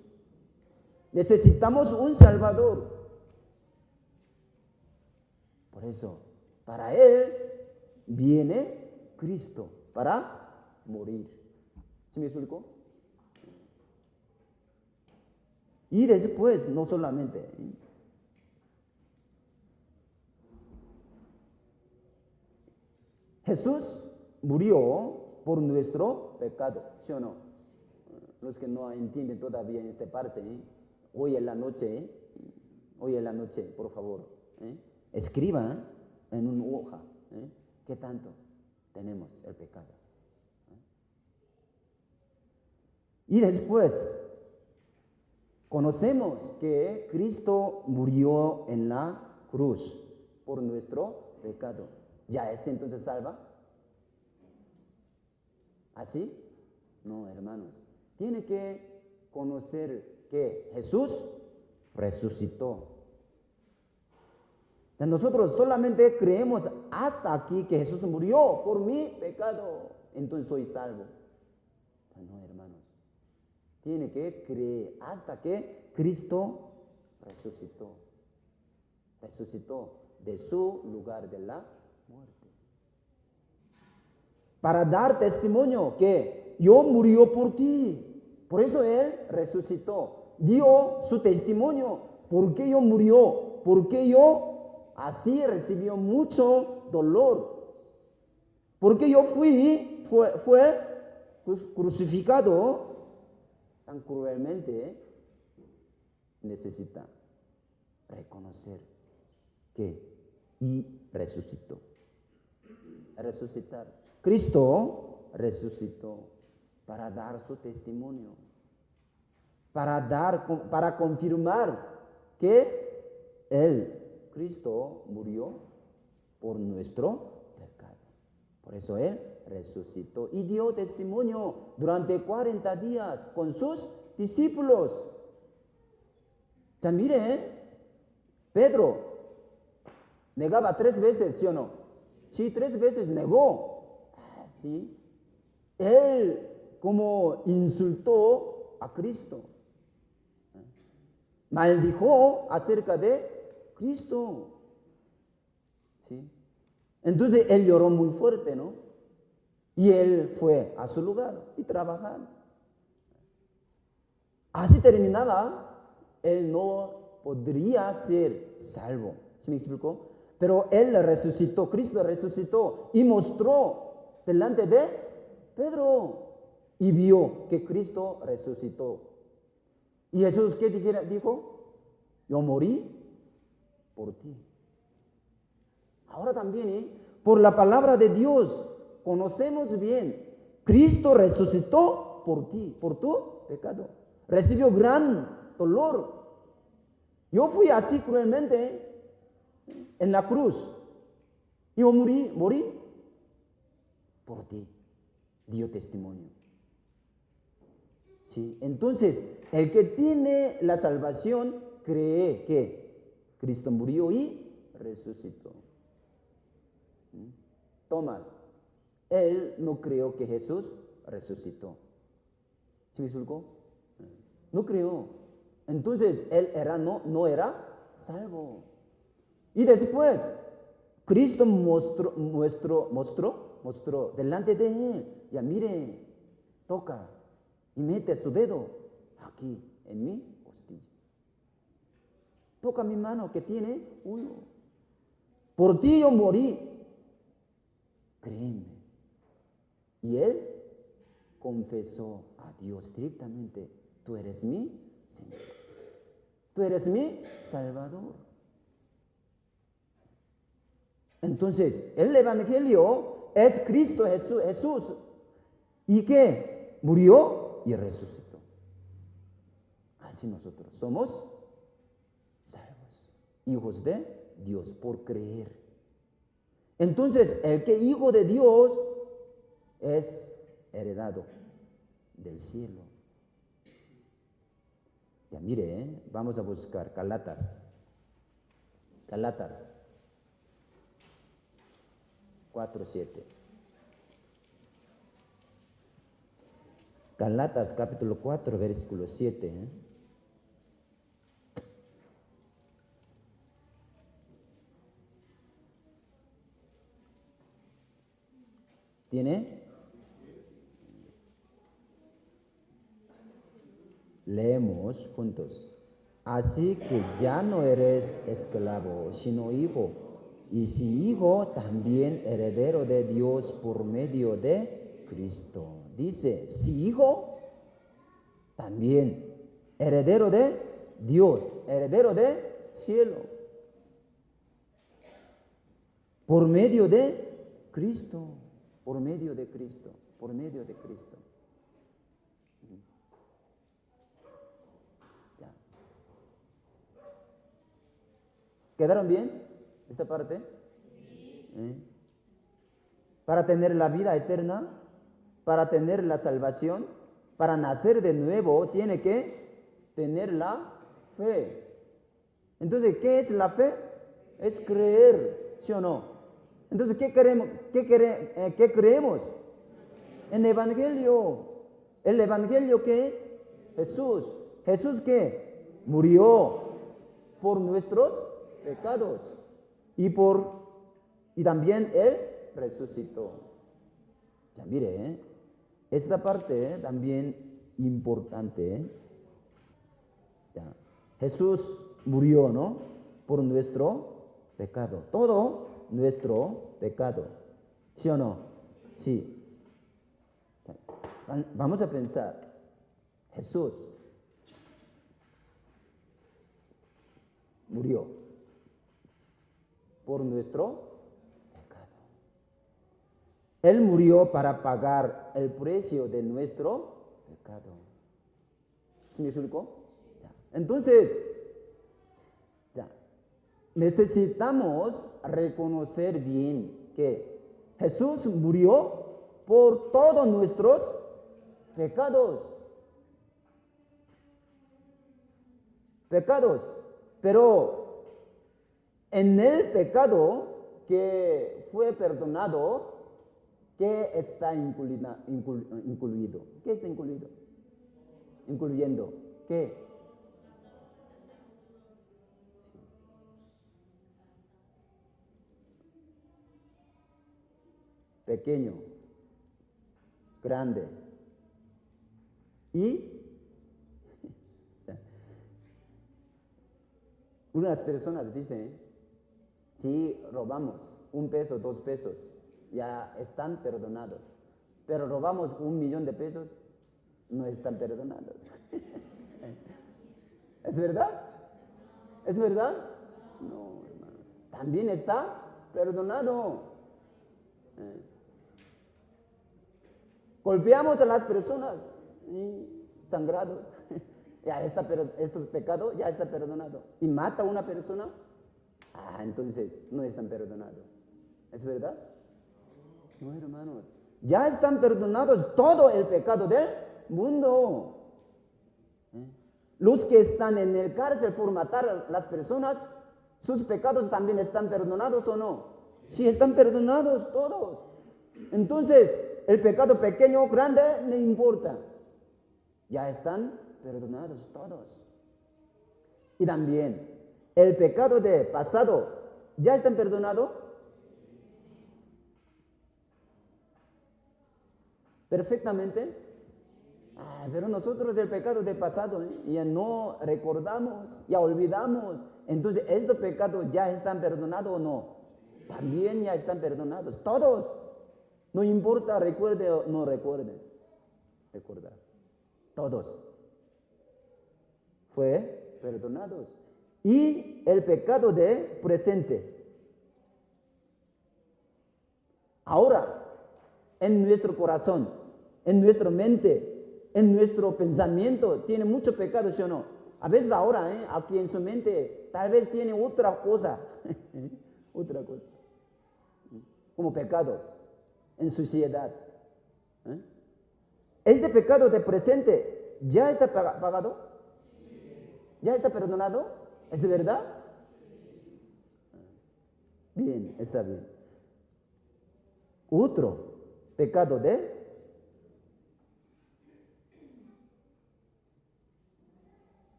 Necesitamos un Salvador. Por eso, para Él viene Cristo, para morir. ¿Sí me explico? Y después, no solamente, Jesús murió por nuestro pecado, ¿sí o no? Los que no entienden todavía en esta parte, hoy en la noche, por favor, escriban en una hoja, ¿qué tanto tenemos el pecado? Y después, conocemos que Cristo murió en la cruz por nuestro pecado. ¿Ya es entonces salva? ¿Así? No, hermanos. Tiene que conocer que Jesús resucitó. Nosotros solamente creemos hasta aquí que Jesús murió por mi pecado, entonces soy salvo. No, hermanos. Tiene que creer hasta que Cristo resucitó. Resucitó de su lugar de la muerte. Para dar testimonio que yo murió por ti. Por eso Él resucitó. Dio su testimonio. ¿Por qué yo murió? ¿Por qué yo así recibió mucho dolor? Porque yo fue crucificado tan cruelmente. Necesita reconocer que y resucitó. Resucitar. Cristo resucitó para dar su testimonio, para confirmar que Cristo murió por nuestro pecado. Por eso Él resucitó y dio testimonio durante 40 días con sus discípulos. Ya mire, Pedro negaba 3 veces, ¿sí o no? Sí, 3 veces negó. ¿Sí? Él como insultó a Cristo. Maldijo acerca de Cristo. ¿Sí? Entonces él lloró muy fuerte, ¿no? Y él fue a su lugar y trabajar. Así terminaba, él no podría ser salvo. ¿Sí me explicó? Pero él resucitó, Cristo resucitó y mostró delante de Pedro y vio que Cristo resucitó. ¿Y Jesús qué dijo? Yo morí por ti. Ahora también, por la palabra de Dios, conocemos bien, Cristo resucitó por ti, por tu pecado. Recibió gran dolor. Yo fui así cruelmente en la cruz. Yo morí por ti. Dio testimonio. ¿Sí? Entonces, el que tiene la salvación cree que Cristo murió y resucitó. Tomás, él no creyó que Jesús resucitó. ¿Sí me explicó? No creyó. Entonces, él no era salvo. Y después, Cristo mostró delante de él. Ya mire, toca y mete su dedo aquí en mi costilla. Toca mi mano que tiene uno. Por ti yo morí. Créeme. Y él confesó a Dios directamente: tú eres mi Señor. Tú eres mi Salvador. Entonces, el Evangelio es Cristo Jesús. ¿Y qué? Murió y resucitó. Así nosotros somos salvos, hijos de Dios por creer. Entonces, el que hijo de Dios es heredado del cielo. Ya mire, vamos a buscar Gálatas 4:7. Gálatas capítulo 4, versículo 7. ¿Tiene? Leemos juntos. Así que ya no eres esclavo, sino hijo. Y si hijo, también heredero de Dios por medio de Cristo. Dice, si hijo, también heredero de Dios, heredero de cielo. Por medio de Cristo, por medio de Cristo, por medio de Cristo. Ya. ¿Quedaron bien esta parte? Para tener la vida eterna, para tener la salvación, para nacer de nuevo, tiene que tener la fe. Entonces, ¿qué es la fe? Es creer, ¿sí o no? Entonces, ¿qué creemos? En el Evangelio. ¿El Evangelio qué es? Jesús. ¿Jesús qué? Murió por nuestros pecados. Y también Él resucitó. Ya mire, esta parte también importante. Ya. Jesús murió, ¿no? Por nuestro pecado. Todo nuestro pecado. ¿Sí o no? Sí. Vamos a pensar. Jesús murió por nuestro pecado. Él murió para pagar el precio de nuestro pecado. ¿Sí me explico? Entonces, necesitamos reconocer bien que Jesús murió por todos nuestros pecados. Pero en el pecado que fue perdonado, ¿qué está incluido? ¿Qué está incluido? Incluyendo, ¿qué? Pequeño, grande. Y unas personas dicen, si robamos 1 peso, 2 pesos, ya están perdonados. Pero robamos 1 millón de pesos, no están perdonados. ¿Es verdad? ¿Es verdad? No, hermano. También está perdonado. Golpeamos a las personas sangrados. Ya está, pero este pecado ya está perdonado. Y mata a una persona, entonces no están perdonados. ¿Es verdad? No, hermanos. Ya están perdonados todo el pecado del mundo. Los que están en el cárcel por matar a las personas, sus pecados también están perdonados, ¿o no? Sí, están perdonados todos. Entonces, el pecado pequeño o grande no importa. Ya están perdonados todos. Y también, el pecado de pasado, ¿ya están perdonados? Perfectamente. Pero nosotros el pecado de pasado ya no recordamos, ya olvidamos. Entonces, ¿estos pecados ya están perdonados o no? También ya están perdonados. Todos. No importa, recuerde o no recuerde. Recordar. Todos. Fue perdonados. Y el pecado de presente. Ahora, en nuestro corazón, en nuestra mente, en nuestro pensamiento, tiene mucho pecado, ¿sí o no? A veces ahora, aquí en su mente, tal vez tiene otra cosa. Otra cosa. Como pecados, en suciedad. ¿Este pecado de presente ya está pagado? ¿Ya está perdonado? ¿Es verdad? Bien, está bien. Otro pecado de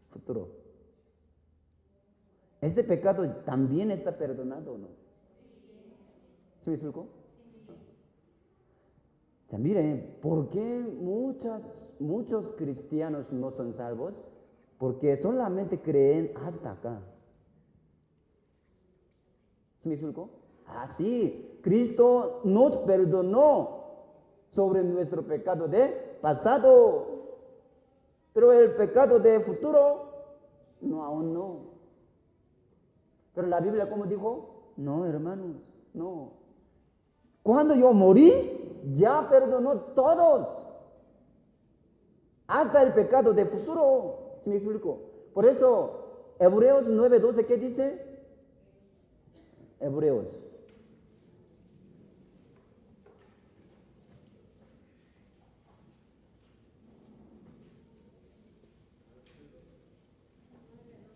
futuro. ¿Este pecado también está perdonado o no? ¿Sí me explico? Ya miren, ¿por qué muchos cristianos no son salvos? Porque solamente creen hasta acá. ¿Sí me explico? Sí, Cristo nos perdonó sobre nuestro pecado de pasado, pero el pecado de futuro, no, aún no. Pero la Biblia, ¿cómo dijo? No, hermanos, no. Cuando yo morí, ya perdonó todos, hasta el pecado de futuro. ¿Sí me explico? Por eso, Hebreos 9:12, ¿qué dice? Hebreos.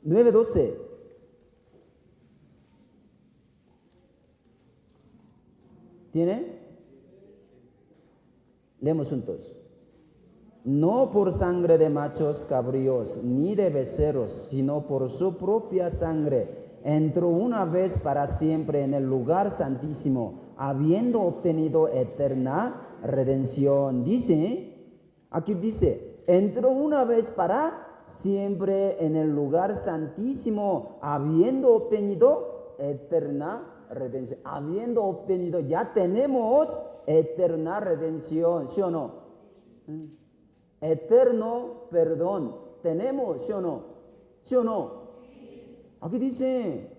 9:12. ¿Tiene? Leemos juntos. No por sangre de machos cabríos ni de becerros, sino por su propia sangre, entró una vez para siempre en el lugar santísimo, habiendo obtenido eterna redención. Aquí dice, entró una vez para siempre en el lugar santísimo, habiendo obtenido eterna redención. Habiendo obtenido, ya tenemos eterna redención, ¿sí o no? Eterno perdón. ¿Tenemos, sí o no? ¿Sí o no? Aquí dice,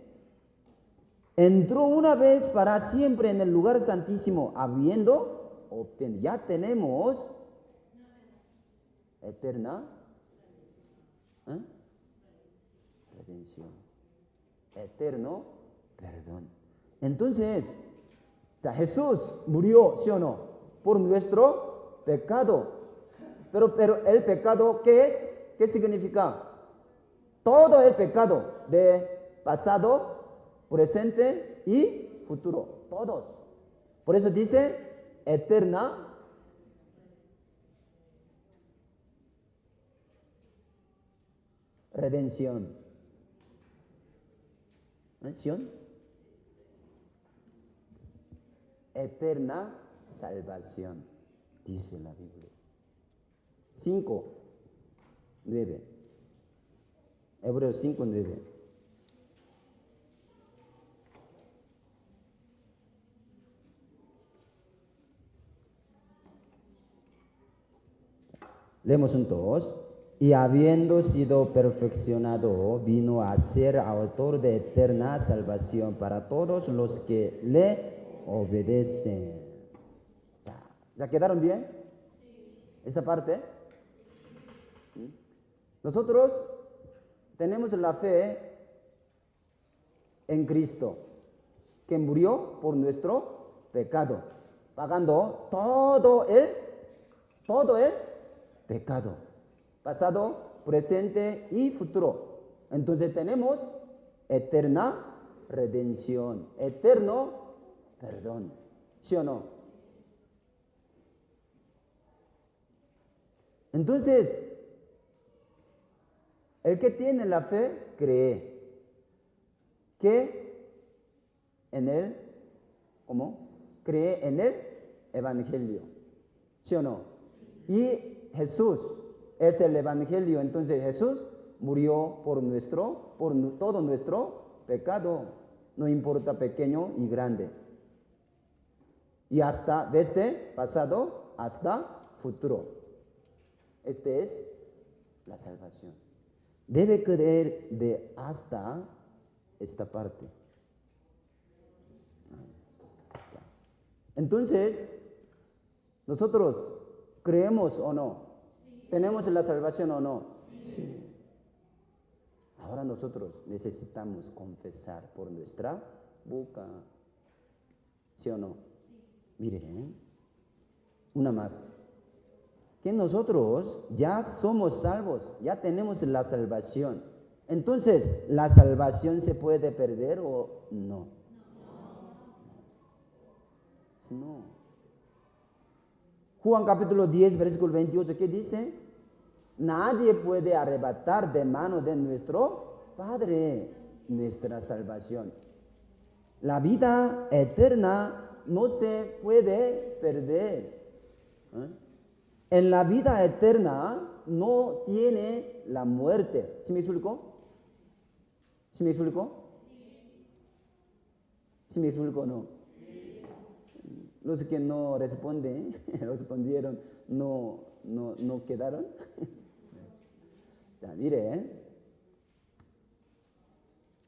entró una vez para siempre en el lugar santísimo, habiendo obtenido, ya tenemos eterna redención. Eterno perdón. Entonces, Jesús murió, ¿sí o no? Por nuestro pecado. Pero el pecado, ¿qué es? ¿Qué significa? Todo el pecado de pasado, presente y futuro. Todos. Por eso dice eterna redención. ¿Redención? Eterna salvación, dice la Biblia. 5:9. Hebreos 5:9. Leemos juntos. Y habiendo sido perfeccionado, vino a ser autor de eterna salvación para todos los que le obedecen. ¿Ya quedaron bien? Esta parte. Nosotros tenemos la fe en Cristo, que murió por nuestro pecado, pagando todo el pecado, pasado, presente y futuro. Entonces tenemos eterna redención, eterno perdón, ¿sí o no? Entonces, el que tiene la fe cree que en él, ¿cómo? Cree en el Evangelio, ¿sí o no? Y Jesús es el Evangelio, entonces Jesús murió por todo nuestro pecado, no importa pequeño y grande. Y hasta desde pasado hasta futuro. Este es la salvación. Debe creer de hasta esta parte. Entonces, nosotros creemos o no, tenemos la salvación o no. Sí. Ahora nosotros necesitamos confesar por nuestra boca. ¿Sí o no? Miren, una más. Que nosotros ya somos salvos, ya tenemos la salvación. Entonces, ¿la salvación se puede perder o no? No. Juan capítulo 10, versículo 28, ¿qué dice? Nadie puede arrebatar de mano de nuestro Padre nuestra salvación. La vida eterna no se puede perder. En la vida eterna no tiene la muerte. ¿Sí me explico? ¿Sí me explico? ¿Sí me explico o no? Los que no respondieron, no quedaron. Ya, mire,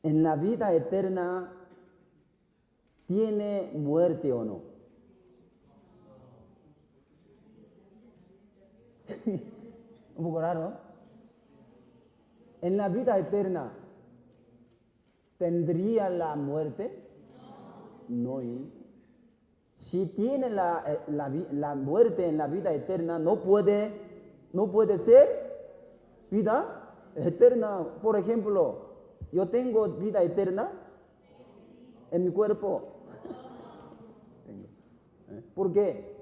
en la vida eterna, ¿tiene muerte o no? Un poco raro. En la vida eterna, ¿tendría la muerte? No. Si tiene la muerte en la vida eterna, no puede ser vida eterna. Por ejemplo, yo tengo vida eterna en mi cuerpo. Tengo. ¿Por qué?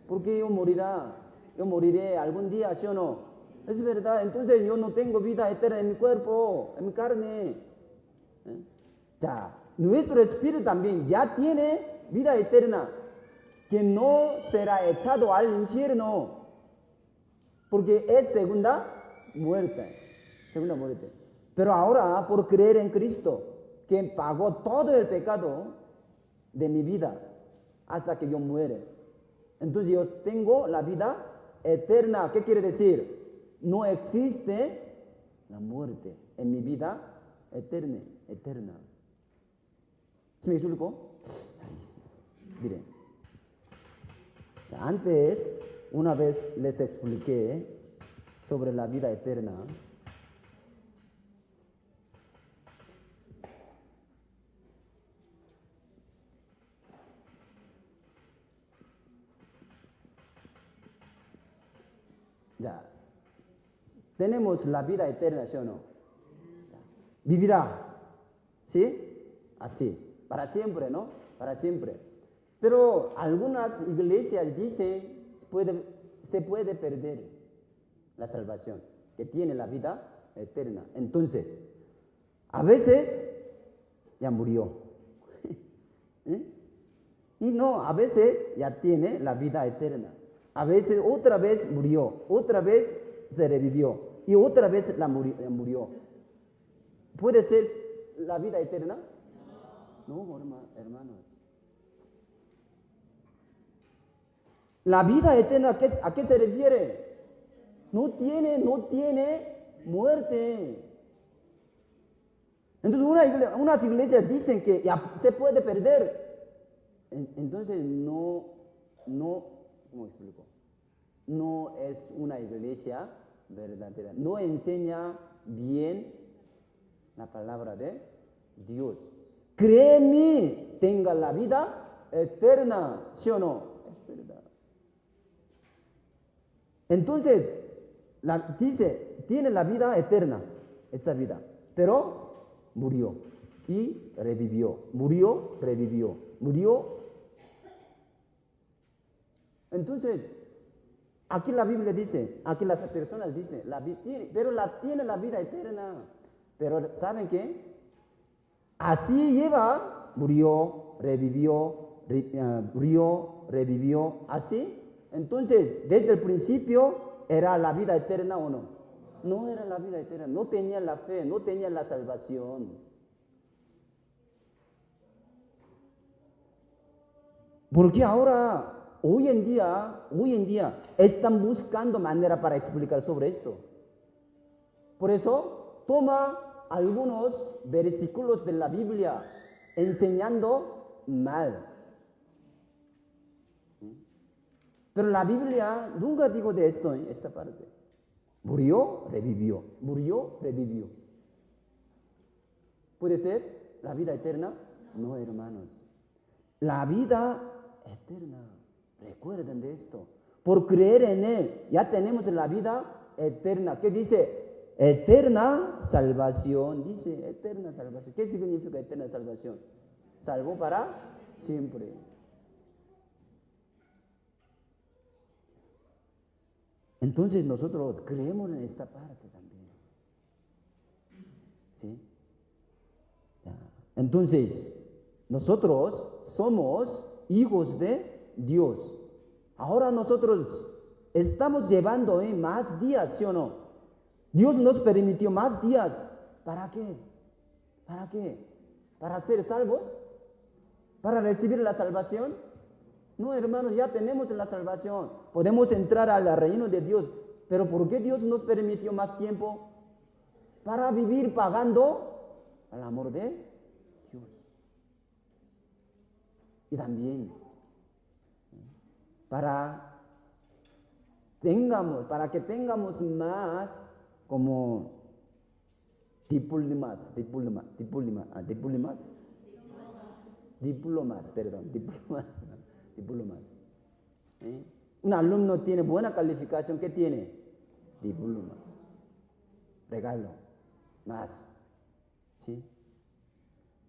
Porque yo moriré algún día, ¿sí o no? Es verdad, entonces yo no tengo vida eterna en mi cuerpo, en mi carne. Ya, nuestro espíritu también ya tiene vida eterna, que no será echado al infierno, porque es segunda muerte. Segunda muerte. Pero ahora, por creer en Cristo, que pagó todo el pecado de mi vida hasta que yo muere, entonces yo tengo la vida eterna. ¿Qué quiere decir? No existe la muerte en mi vida eterna. ¿Sí me explico? Miren, antes, una vez les expliqué sobre la vida eterna. Ya, tenemos la vida eterna, ¿sí o no? Vivirá, ¿sí? Así, para siempre, ¿no? Para siempre. Pero algunas iglesias dicen se puede perder la salvación, que tiene la vida eterna. Entonces, a veces ya murió. ¿Eh? Y no, a veces ya tiene la vida eterna. A veces otra vez murió, otra vez se revivió y otra vez murió. ¿Puede ser la vida eterna? No, hermanos. La vida eterna, ¿a qué se refiere? No tiene muerte. Entonces unas iglesias dicen que ya se puede perder. Entonces ¿cómo explico? No es una iglesia verdadera. No enseña bien la palabra de Dios. Cree en mí, tenga la vida eterna. ¿Sí o no? Es verdad. Entonces, dice, tiene la vida eterna, esta vida, pero murió y revivió, murió, revivió, murió. Entonces, aquí la Biblia dice, aquí las personas dicen, tiene la vida eterna. Pero ¿saben qué? Así lleva, murió, revivió, así. Entonces, desde el principio, ¿era la vida eterna o no? No era la vida eterna, no tenía la fe, no tenía la salvación. Porque ahora, hoy en día, están buscando manera para explicar sobre esto. Por eso, toma algunos versículos de la Biblia enseñando mal. Pero la Biblia nunca dijo de esto en esta parte. Murió, revivió. Murió, revivió. ¿Puede ser la vida eterna? No, hermanos. La vida eterna. Recuerden de esto. Por creer en Él, ya tenemos la vida eterna. ¿Qué dice? Eterna salvación. Dice eterna salvación. ¿Qué significa eterna salvación? Salvo para siempre. Entonces nosotros creemos en esta parte también. ¿Sí? Ya. Entonces, nosotros somos hijos de Dios. Ahora nosotros estamos llevando más días, ¿sí o no? Dios nos permitió más días. ¿Para qué? ¿Para qué? ¿Para ser salvos? ¿Para recibir la salvación? No, hermanos, ya tenemos la salvación. Podemos entrar al reino de Dios. Pero ¿por qué Dios nos permitió más tiempo? Para vivir pagando el amor de Dios. Y también para que tengamos más como diplomas. Un alumno tiene buena calificación, ¿qué tiene? Diploma. Regalo. Más. ¿sí?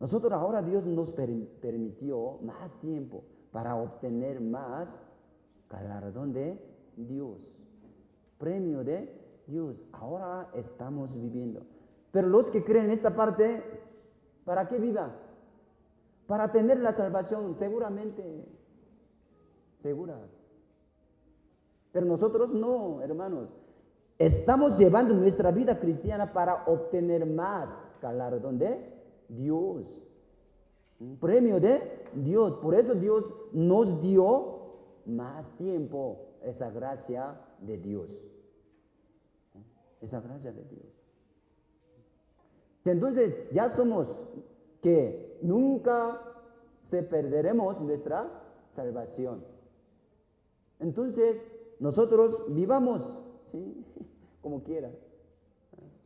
Nosotros ahora Dios nos permitió más tiempo para obtener más galardón de Dios, premio de Dios. Ahora estamos viviendo. Pero los que creen en esta parte, ¿para qué vivan? Para tener la salvación, seguramente, segura. Pero nosotros no, hermanos. Estamos llevando nuestra vida cristiana para obtener más galardón de Dios, un premio de Dios. Por eso Dios nos dio más tiempo, esa gracia de Dios. Esa gracia de Dios. Entonces ya somos que nunca se perderemos nuestra salvación. Entonces nosotros vivamos, ¿sí? Como quiera.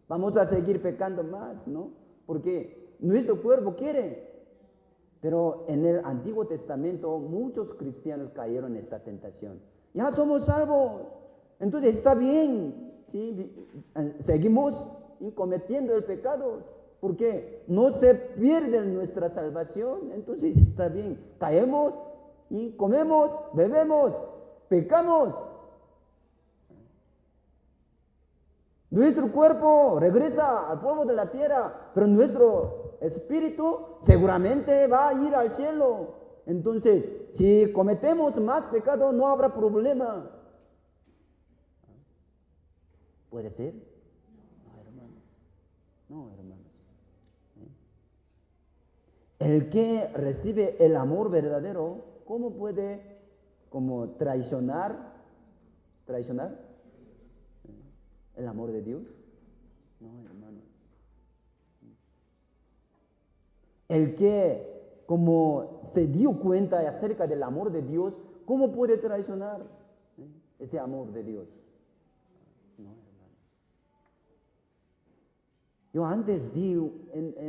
Vamos a seguir pecando más, ¿no? Porque nuestro cuerpo quiere. Pero en el Antiguo Testamento muchos cristianos cayeron en esta tentación. Ya somos salvos. Entonces está bien, ¿sí? Seguimos cometiendo el pecado. Porque no se pierde nuestra salvación. Entonces está bien. Caemos y comemos, bebemos, pecamos. Nuestro cuerpo regresa al polvo de la tierra, pero nuestro espíritu seguramente va a ir al cielo. Entonces, si cometemos más pecado, no habrá problema. ¿Puede ser? No, hermanos. No, hermanos. El que recibe el amor verdadero, ¿cómo puede como traicionar el amor de Dios? No, hermanos. El que como se dio cuenta acerca del amor de Dios, ¿cómo puede traicionar ese amor de Dios? No, hermanos. Yo antes di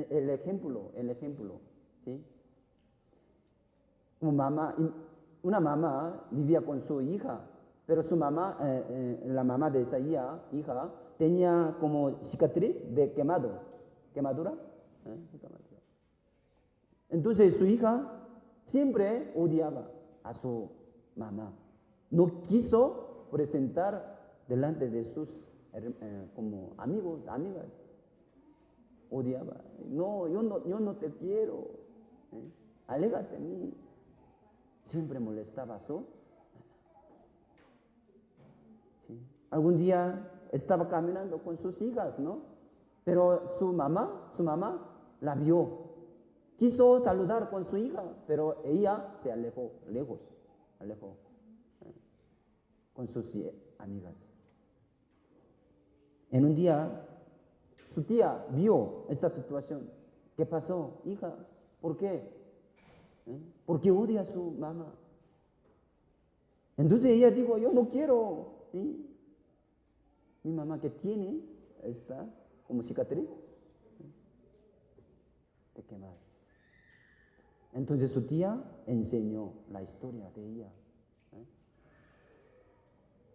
el ejemplo, ¿sí? Una mamá vivía con su hija. Pero su mamá, la mamá de esa hija, tenía como cicatriz de quemadura. Entonces su hija siempre odiaba a su mamá. No quiso presentar delante de sus como amigos, amigas. Odiaba. No, yo no te quiero. Alégate de mí. Siempre molestaba a su. Algún día estaba caminando con sus hijas, ¿no? Pero su mamá la vio. Quiso saludar con su hija, pero ella se alejó con sus amigas. En un día, su tía vio esta situación. ¿Qué pasó, hija? ¿Por qué? ¿Por qué odia a su mamá? Entonces ella dijo, yo no quiero. ¿Sí? Mi mamá que tiene esta como cicatriz de quemar. Entonces su tía enseñó la historia de ella.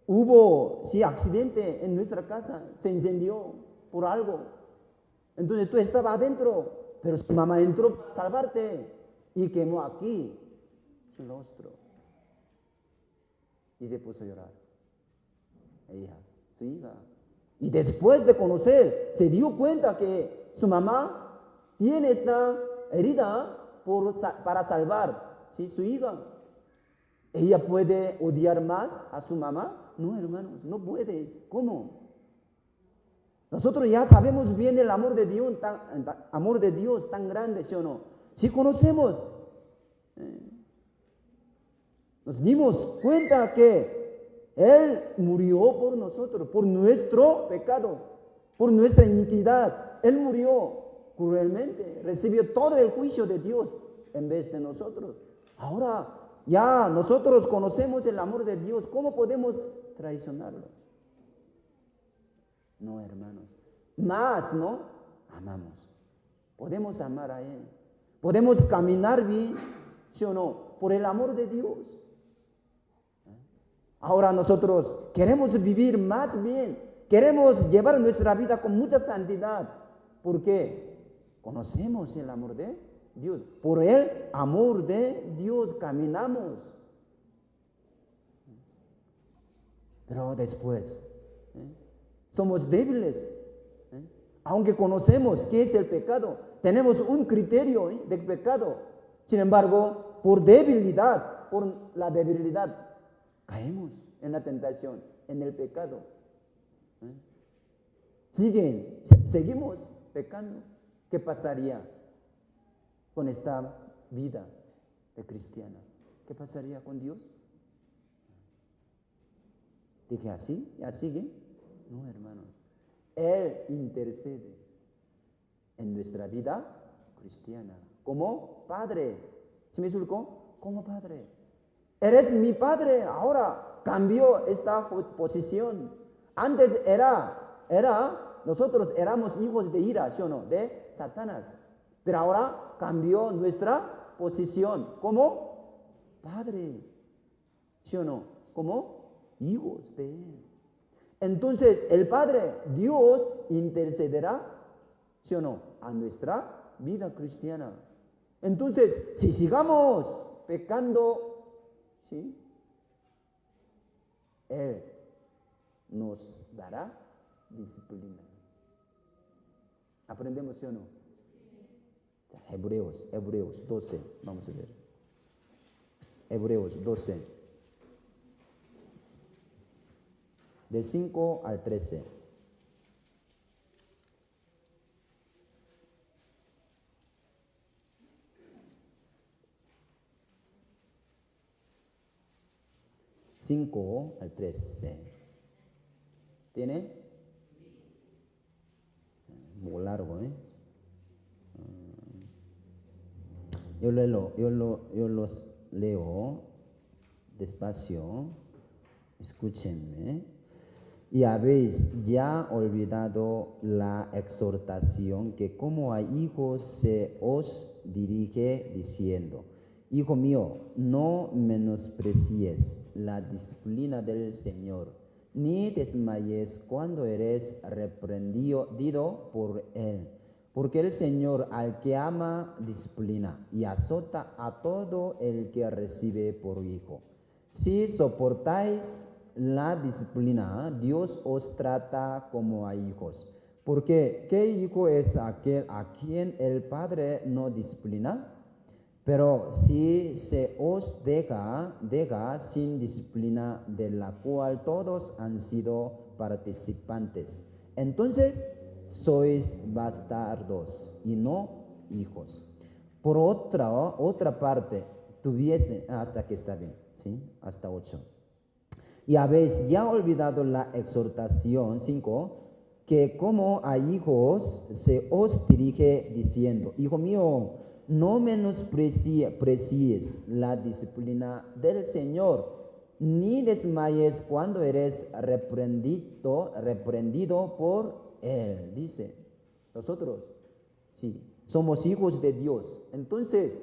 Hubo, accidente en nuestra casa, se incendió por algo. Entonces tú estabas adentro, pero su mamá entró para salvarte y quemó aquí su rostro. Y se puso a llorar. Su hija. Y después de conocer, se dio cuenta que su mamá tiene esta herida para salvar, ¿sí? Su hija. ¿Ella puede odiar más a su mamá? No, hermanos, no puede. ¿Cómo? Nosotros ya sabemos bien el amor de Dios tan grande, ¿sí o no? Si conocemos, nos dimos cuenta que Él murió por nosotros, por nuestro pecado, por nuestra iniquidad. Él murió cruelmente, recibió todo el juicio de Dios en vez de nosotros. Ahora ya nosotros conocemos el amor de Dios. ¿Cómo podemos traicionarlo? No, hermanos. Más, ¿no? Amamos. Podemos amar a Él. Podemos caminar bien, ¿sí o no? Por el amor de Dios. Ahora nosotros queremos vivir más bien. Queremos llevar nuestra vida con mucha santidad. ¿Por qué? conocemos el amor de Dios. Por el amor de Dios caminamos. Pero después, somos débiles. Aunque conocemos qué es el pecado, tenemos un criterio de pecado. Sin embargo, por la debilidad, caemos en la tentación, en el pecado. Seguimos pecando. ¿Qué pasaría con esta vida de cristiana? ¿Qué pasaría con Dios? Dije así, ¿ya sigue? No, hermanos. Él intercede en nuestra vida cristiana como Padre. ¿Sí me explicó? Como Padre. Eres mi Padre. Ahora cambió esta posición. Antes nosotros éramos hijos de ira, ¿sí o no? De Satanás. Pero ahora cambió nuestra posición como Padre, ¿sí o no? Como hijos de Él. Entonces, el Padre, Dios, intercederá, ¿sí o no?, a nuestra vida cristiana. Entonces, si sigamos pecando, ¿sí?, Él nos dará disciplina. ¿Aprendemos, sí o no? Hebreos 12, vamos a ver. Hebreos 12. De 5 al 13. Cinco al 13. ¿Tiene? Muy largo, ¿eh? Yo los leo despacio. Escúchenme. Y habéis ya olvidado la exhortación que como a hijos se os dirige diciendo: Hijo mío, no menosprecies la disciplina del Señor, ni desmayes cuando eres reprendido por Él. Porque el Señor al que ama disciplina y azota a todo el que recibe por hijo. Si soportáis la disciplina, Dios os trata como a hijos. Porque ¿qué hijo es aquel a quien el Padre no disciplina? Pero si se os deja sin disciplina, de la cual todos han sido participantes, entonces sois bastardos y no hijos. Por otra parte, hasta que está bien, ¿sí? Hasta 8. Y habéis ya olvidado la exhortación, 5, que como a hijos se os dirige diciendo: Hijo mío, no menosprecies la disciplina del Señor, ni desmayes cuando eres reprendido por Él. Dice, nosotros, sí, somos hijos de Dios. Entonces,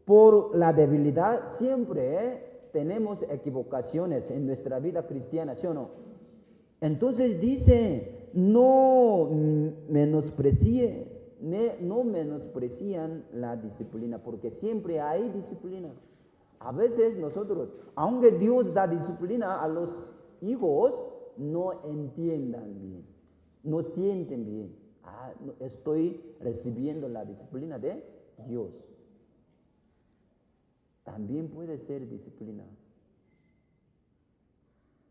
por la debilidad siempre tenemos equivocaciones en nuestra vida cristiana, ¿sí o no? Entonces dice, no menosprecian la disciplina, porque siempre hay disciplina. A veces nosotros, aunque Dios da disciplina a los hijos, no entiendan bien, no sienten bien. Estoy recibiendo la disciplina de Dios. También puede ser disciplina.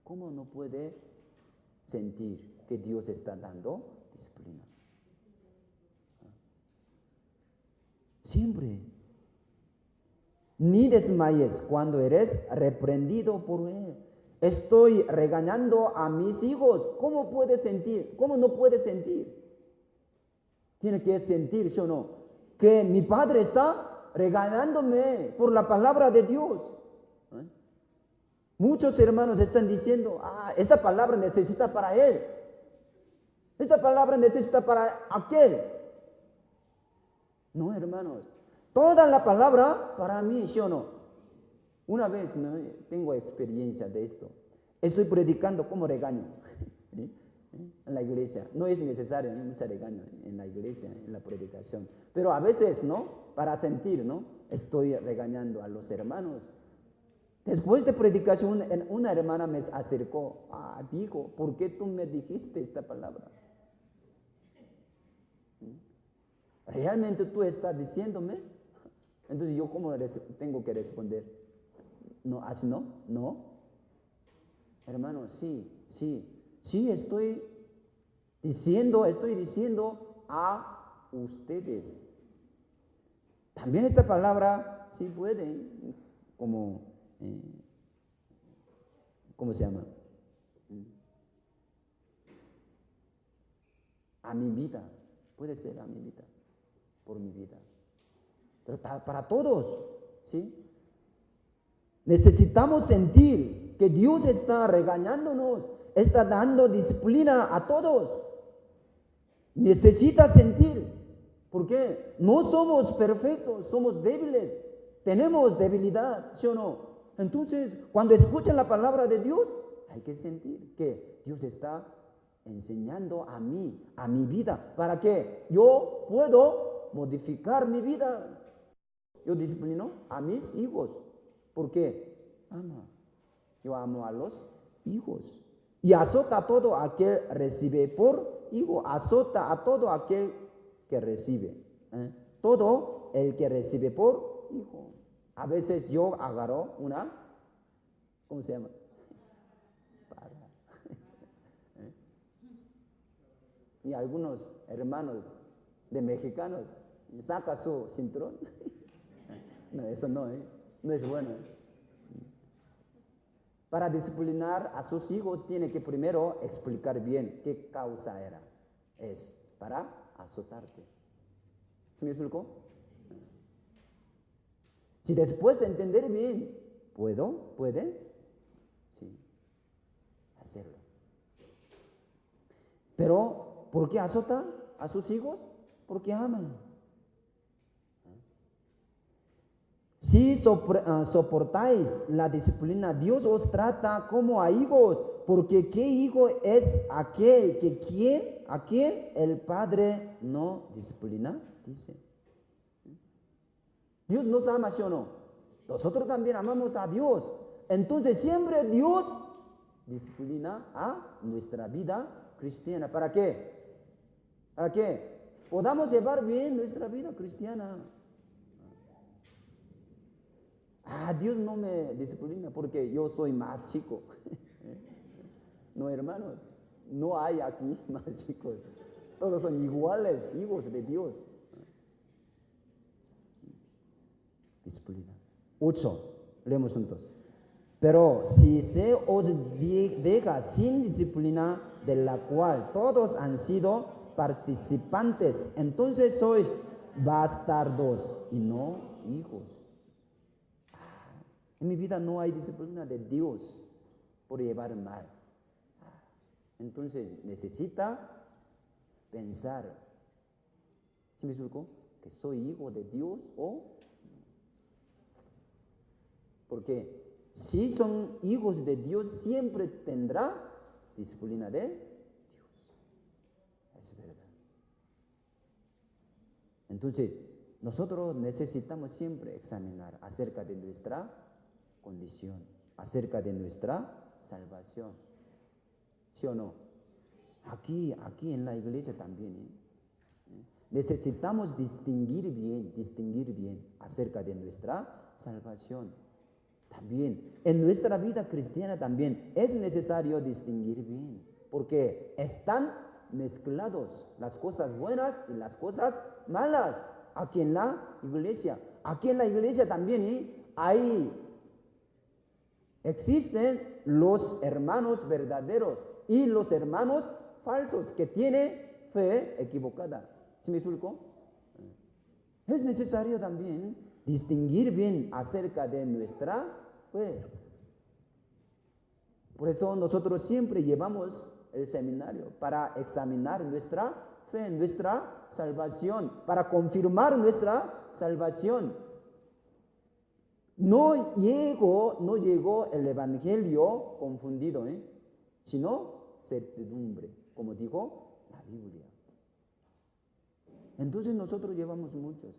¿Cómo no puede sentir que Dios está dando disciplina? Siempre. Ni desmayes cuando eres reprendido por Él. Estoy regañando a mis hijos. ¿Cómo puede sentir? ¿Cómo no puede sentir? Tiene que sentir, ¿sí o no?, que mi padre está regañándome por la palabra de Dios. Muchos hermanos están diciendo: esta palabra necesita para él, esta palabra necesita para aquel. No, hermanos, toda la palabra para mí, ¿sí o no? Una vez tengo experiencia de esto. Estoy predicando como regaño. En la iglesia. No es necesario, mucha regaño en la iglesia, en la predicación. Pero a veces, ¿no? Para sentir, ¿no? Estoy regañando a los hermanos. Después de predicación, una hermana me acercó. Dijo, ¿por qué tú me dijiste esta palabra? ¿Realmente tú estás diciéndome? Entonces yo, ¿cómo tengo que responder? No, así no, no. Hermano, sí, estoy diciendo a ustedes. También esta palabra sí puede, como, ¿cómo se llama? A mi vida, puede ser a mi vida, por mi vida. Pero para todos, ¿sí? Necesitamos sentir que Dios está regañándonos, está dando disciplina a todos. Necesita sentir, porque no somos perfectos, somos débiles, tenemos debilidad, ¿sí o no? Entonces, cuando escuchan la palabra de Dios, hay que sentir que Dios está enseñando a mí, a mi vida, para que yo puedo modificar mi vida. Yo disciplino a mis hijos, porque yo amo a los hijos. Y azota a todo aquel que recibe por hijo, azota a todo aquel que recibe. Todo el que recibe por hijo. A veces yo agarro una, ¿cómo se llama? Y algunos hermanos de mexicanos sacan su cinturón. No, eso no, no es bueno. Para disciplinar a sus hijos tiene que primero explicar bien qué causa era. Es para azotarte. ¿Sí me explicó? Si después de entender bien, ¿puede? Sí, hacerlo. Pero, ¿por qué azota a sus hijos? Porque aman. Si soportáis la disciplina, Dios os trata como a hijos, porque ¿qué hijo es aquel a quien el Padre no disciplina? Dice. Dios nos ama, ¿sí o no? Nosotros también amamos a Dios. Entonces siempre Dios disciplina a nuestra vida cristiana. ¿Para qué? Para que podamos llevar bien nuestra vida cristiana. Dios no me disciplina porque yo soy más chico. No, hermanos, no hay aquí más chicos. Todos son iguales, hijos de Dios. Disciplina. 8. Leemos juntos. Pero si se os deja sin disciplina, de la cual todos han sido participantes, entonces sois bastardos y no hijos. En mi vida no hay disciplina de Dios por llevar mal. Entonces necesita pensar, ¿sí me explico? Que soy hijo de Dios o... Porque si son hijos de Dios siempre tendrá disciplina de Dios. Es verdad. Entonces nosotros necesitamos siempre examinar acerca de nuestra condición, acerca de nuestra salvación. ¿Sí o no? Aquí en la iglesia también. Necesitamos distinguir bien acerca de nuestra salvación. También, en nuestra vida cristiana también es necesario distinguir bien, porque están mezclados las cosas buenas y las cosas malas aquí en la iglesia. Aquí en la iglesia también existen los hermanos verdaderos y los hermanos falsos que tienen fe equivocada. ¿Sí me explico? Es necesario también distinguir bien acerca de nuestra fe. Por eso nosotros siempre llevamos el seminario para examinar nuestra fe, nuestra salvación, para confirmar nuestra salvación. No llegó el evangelio confundido, sino certidumbre, como dijo la Biblia. Entonces nosotros llevamos muchos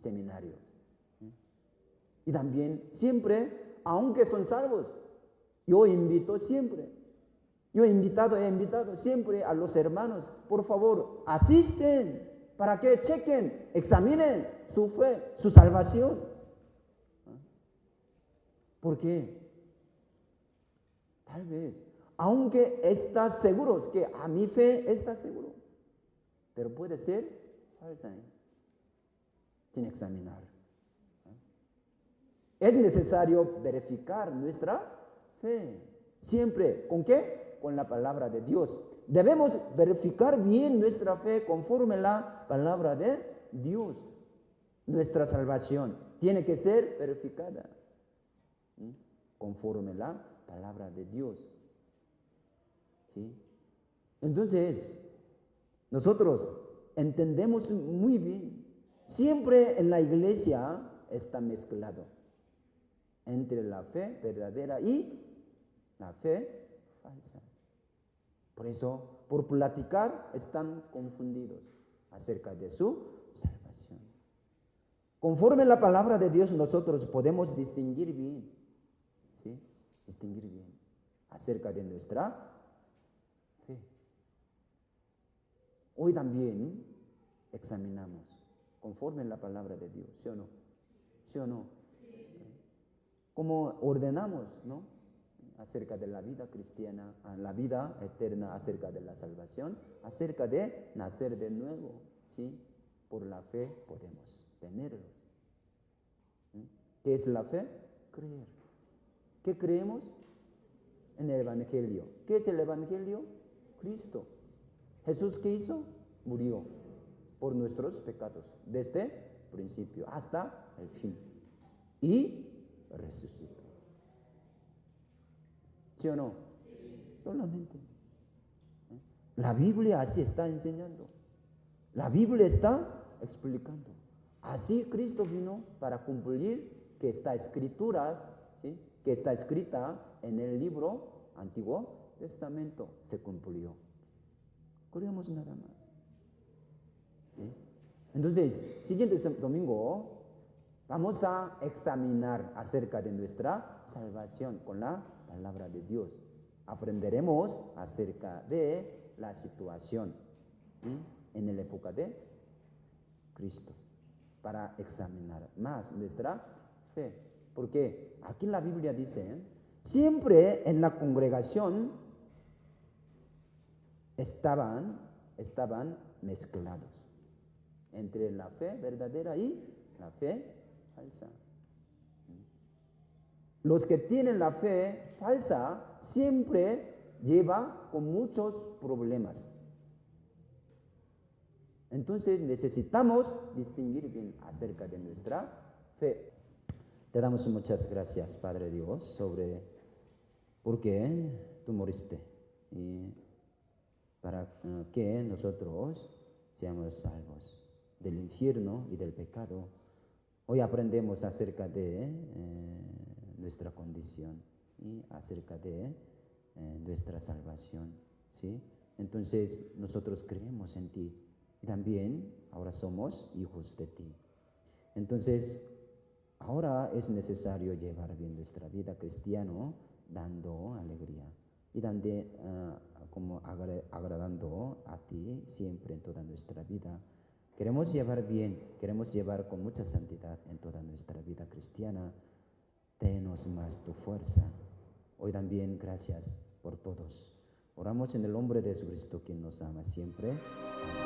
seminarios. Y también siempre, aunque son salvos, yo invito siempre. Yo he invitado siempre a los hermanos, por favor, asisten para que chequen, examinen su fe, su salvación. ¿Por qué? Tal vez, aunque estás seguro que a mi fe está seguro, pero puede ser falsa, sin examinar. Es necesario verificar nuestra fe. Siempre, ¿con qué? Con la palabra de Dios. Debemos verificar bien nuestra fe conforme a la palabra de Dios. Nuestra salvación tiene que ser verificada conforme a la palabra de Dios. ¿Sí? Entonces, nosotros entendemos muy bien. Siempre en la iglesia está mezclado entre la fe verdadera y la fe falsa. Por eso, por platicar, están confundidos acerca de su salvación. Conforme a la palabra de Dios, nosotros podemos distinguir bien, ¿sí? Distinguir bien acerca de nuestra fe. Hoy también examinamos conforme a la palabra de Dios, ¿sí o no? ¿Sí o no? Como ordenamos, ¿no? Acerca de la vida cristiana, la vida eterna, acerca de la salvación, acerca de nacer de nuevo, ¿sí? Por la fe podemos tenerlos. ¿Qué es la fe? Creer. ¿Qué creemos? En el Evangelio. ¿Qué es el Evangelio? Cristo. Jesús, ¿qué hizo? Murió por nuestros pecados, desde el principio hasta el fin. Y resucitó. ¿Sí o no? Sí. Solamente. La Biblia así está enseñando. La Biblia está explicando. Así Cristo vino para cumplir que está escrituras, ¿sí? Que está escrita en el libro Antiguo Testamento. Se cumplió. Creemos nada más. ¿Sí? Entonces, siguiente domingo vamos a examinar acerca de nuestra salvación con la palabra de Dios. Aprenderemos acerca de la situación, ¿sí? En la época de Cristo, para examinar más nuestra fe. Porque aquí en la Biblia dice, siempre en la congregación estaban mezclados entre la fe verdadera y la fe falsa. Los que tienen la fe falsa siempre lleva con muchos problemas. Entonces necesitamos distinguir bien acerca de nuestra fe. Te damos muchas gracias, Padre Dios, porque tú moriste y para que nosotros seamos salvos del infierno y del pecado. Hoy aprendemos acerca de nuestra condición y acerca de nuestra salvación, ¿sí? Entonces nosotros creemos en ti y también ahora somos hijos de ti. Entonces ahora es necesario llevar bien nuestra vida cristiana dando alegría y como agradando a ti siempre en toda nuestra vida. Queremos llevar con mucha santidad en toda nuestra vida cristiana. Denos más tu fuerza. Hoy también gracias por todos. Oramos en el nombre de Jesucristo, quien nos ama siempre. Amén.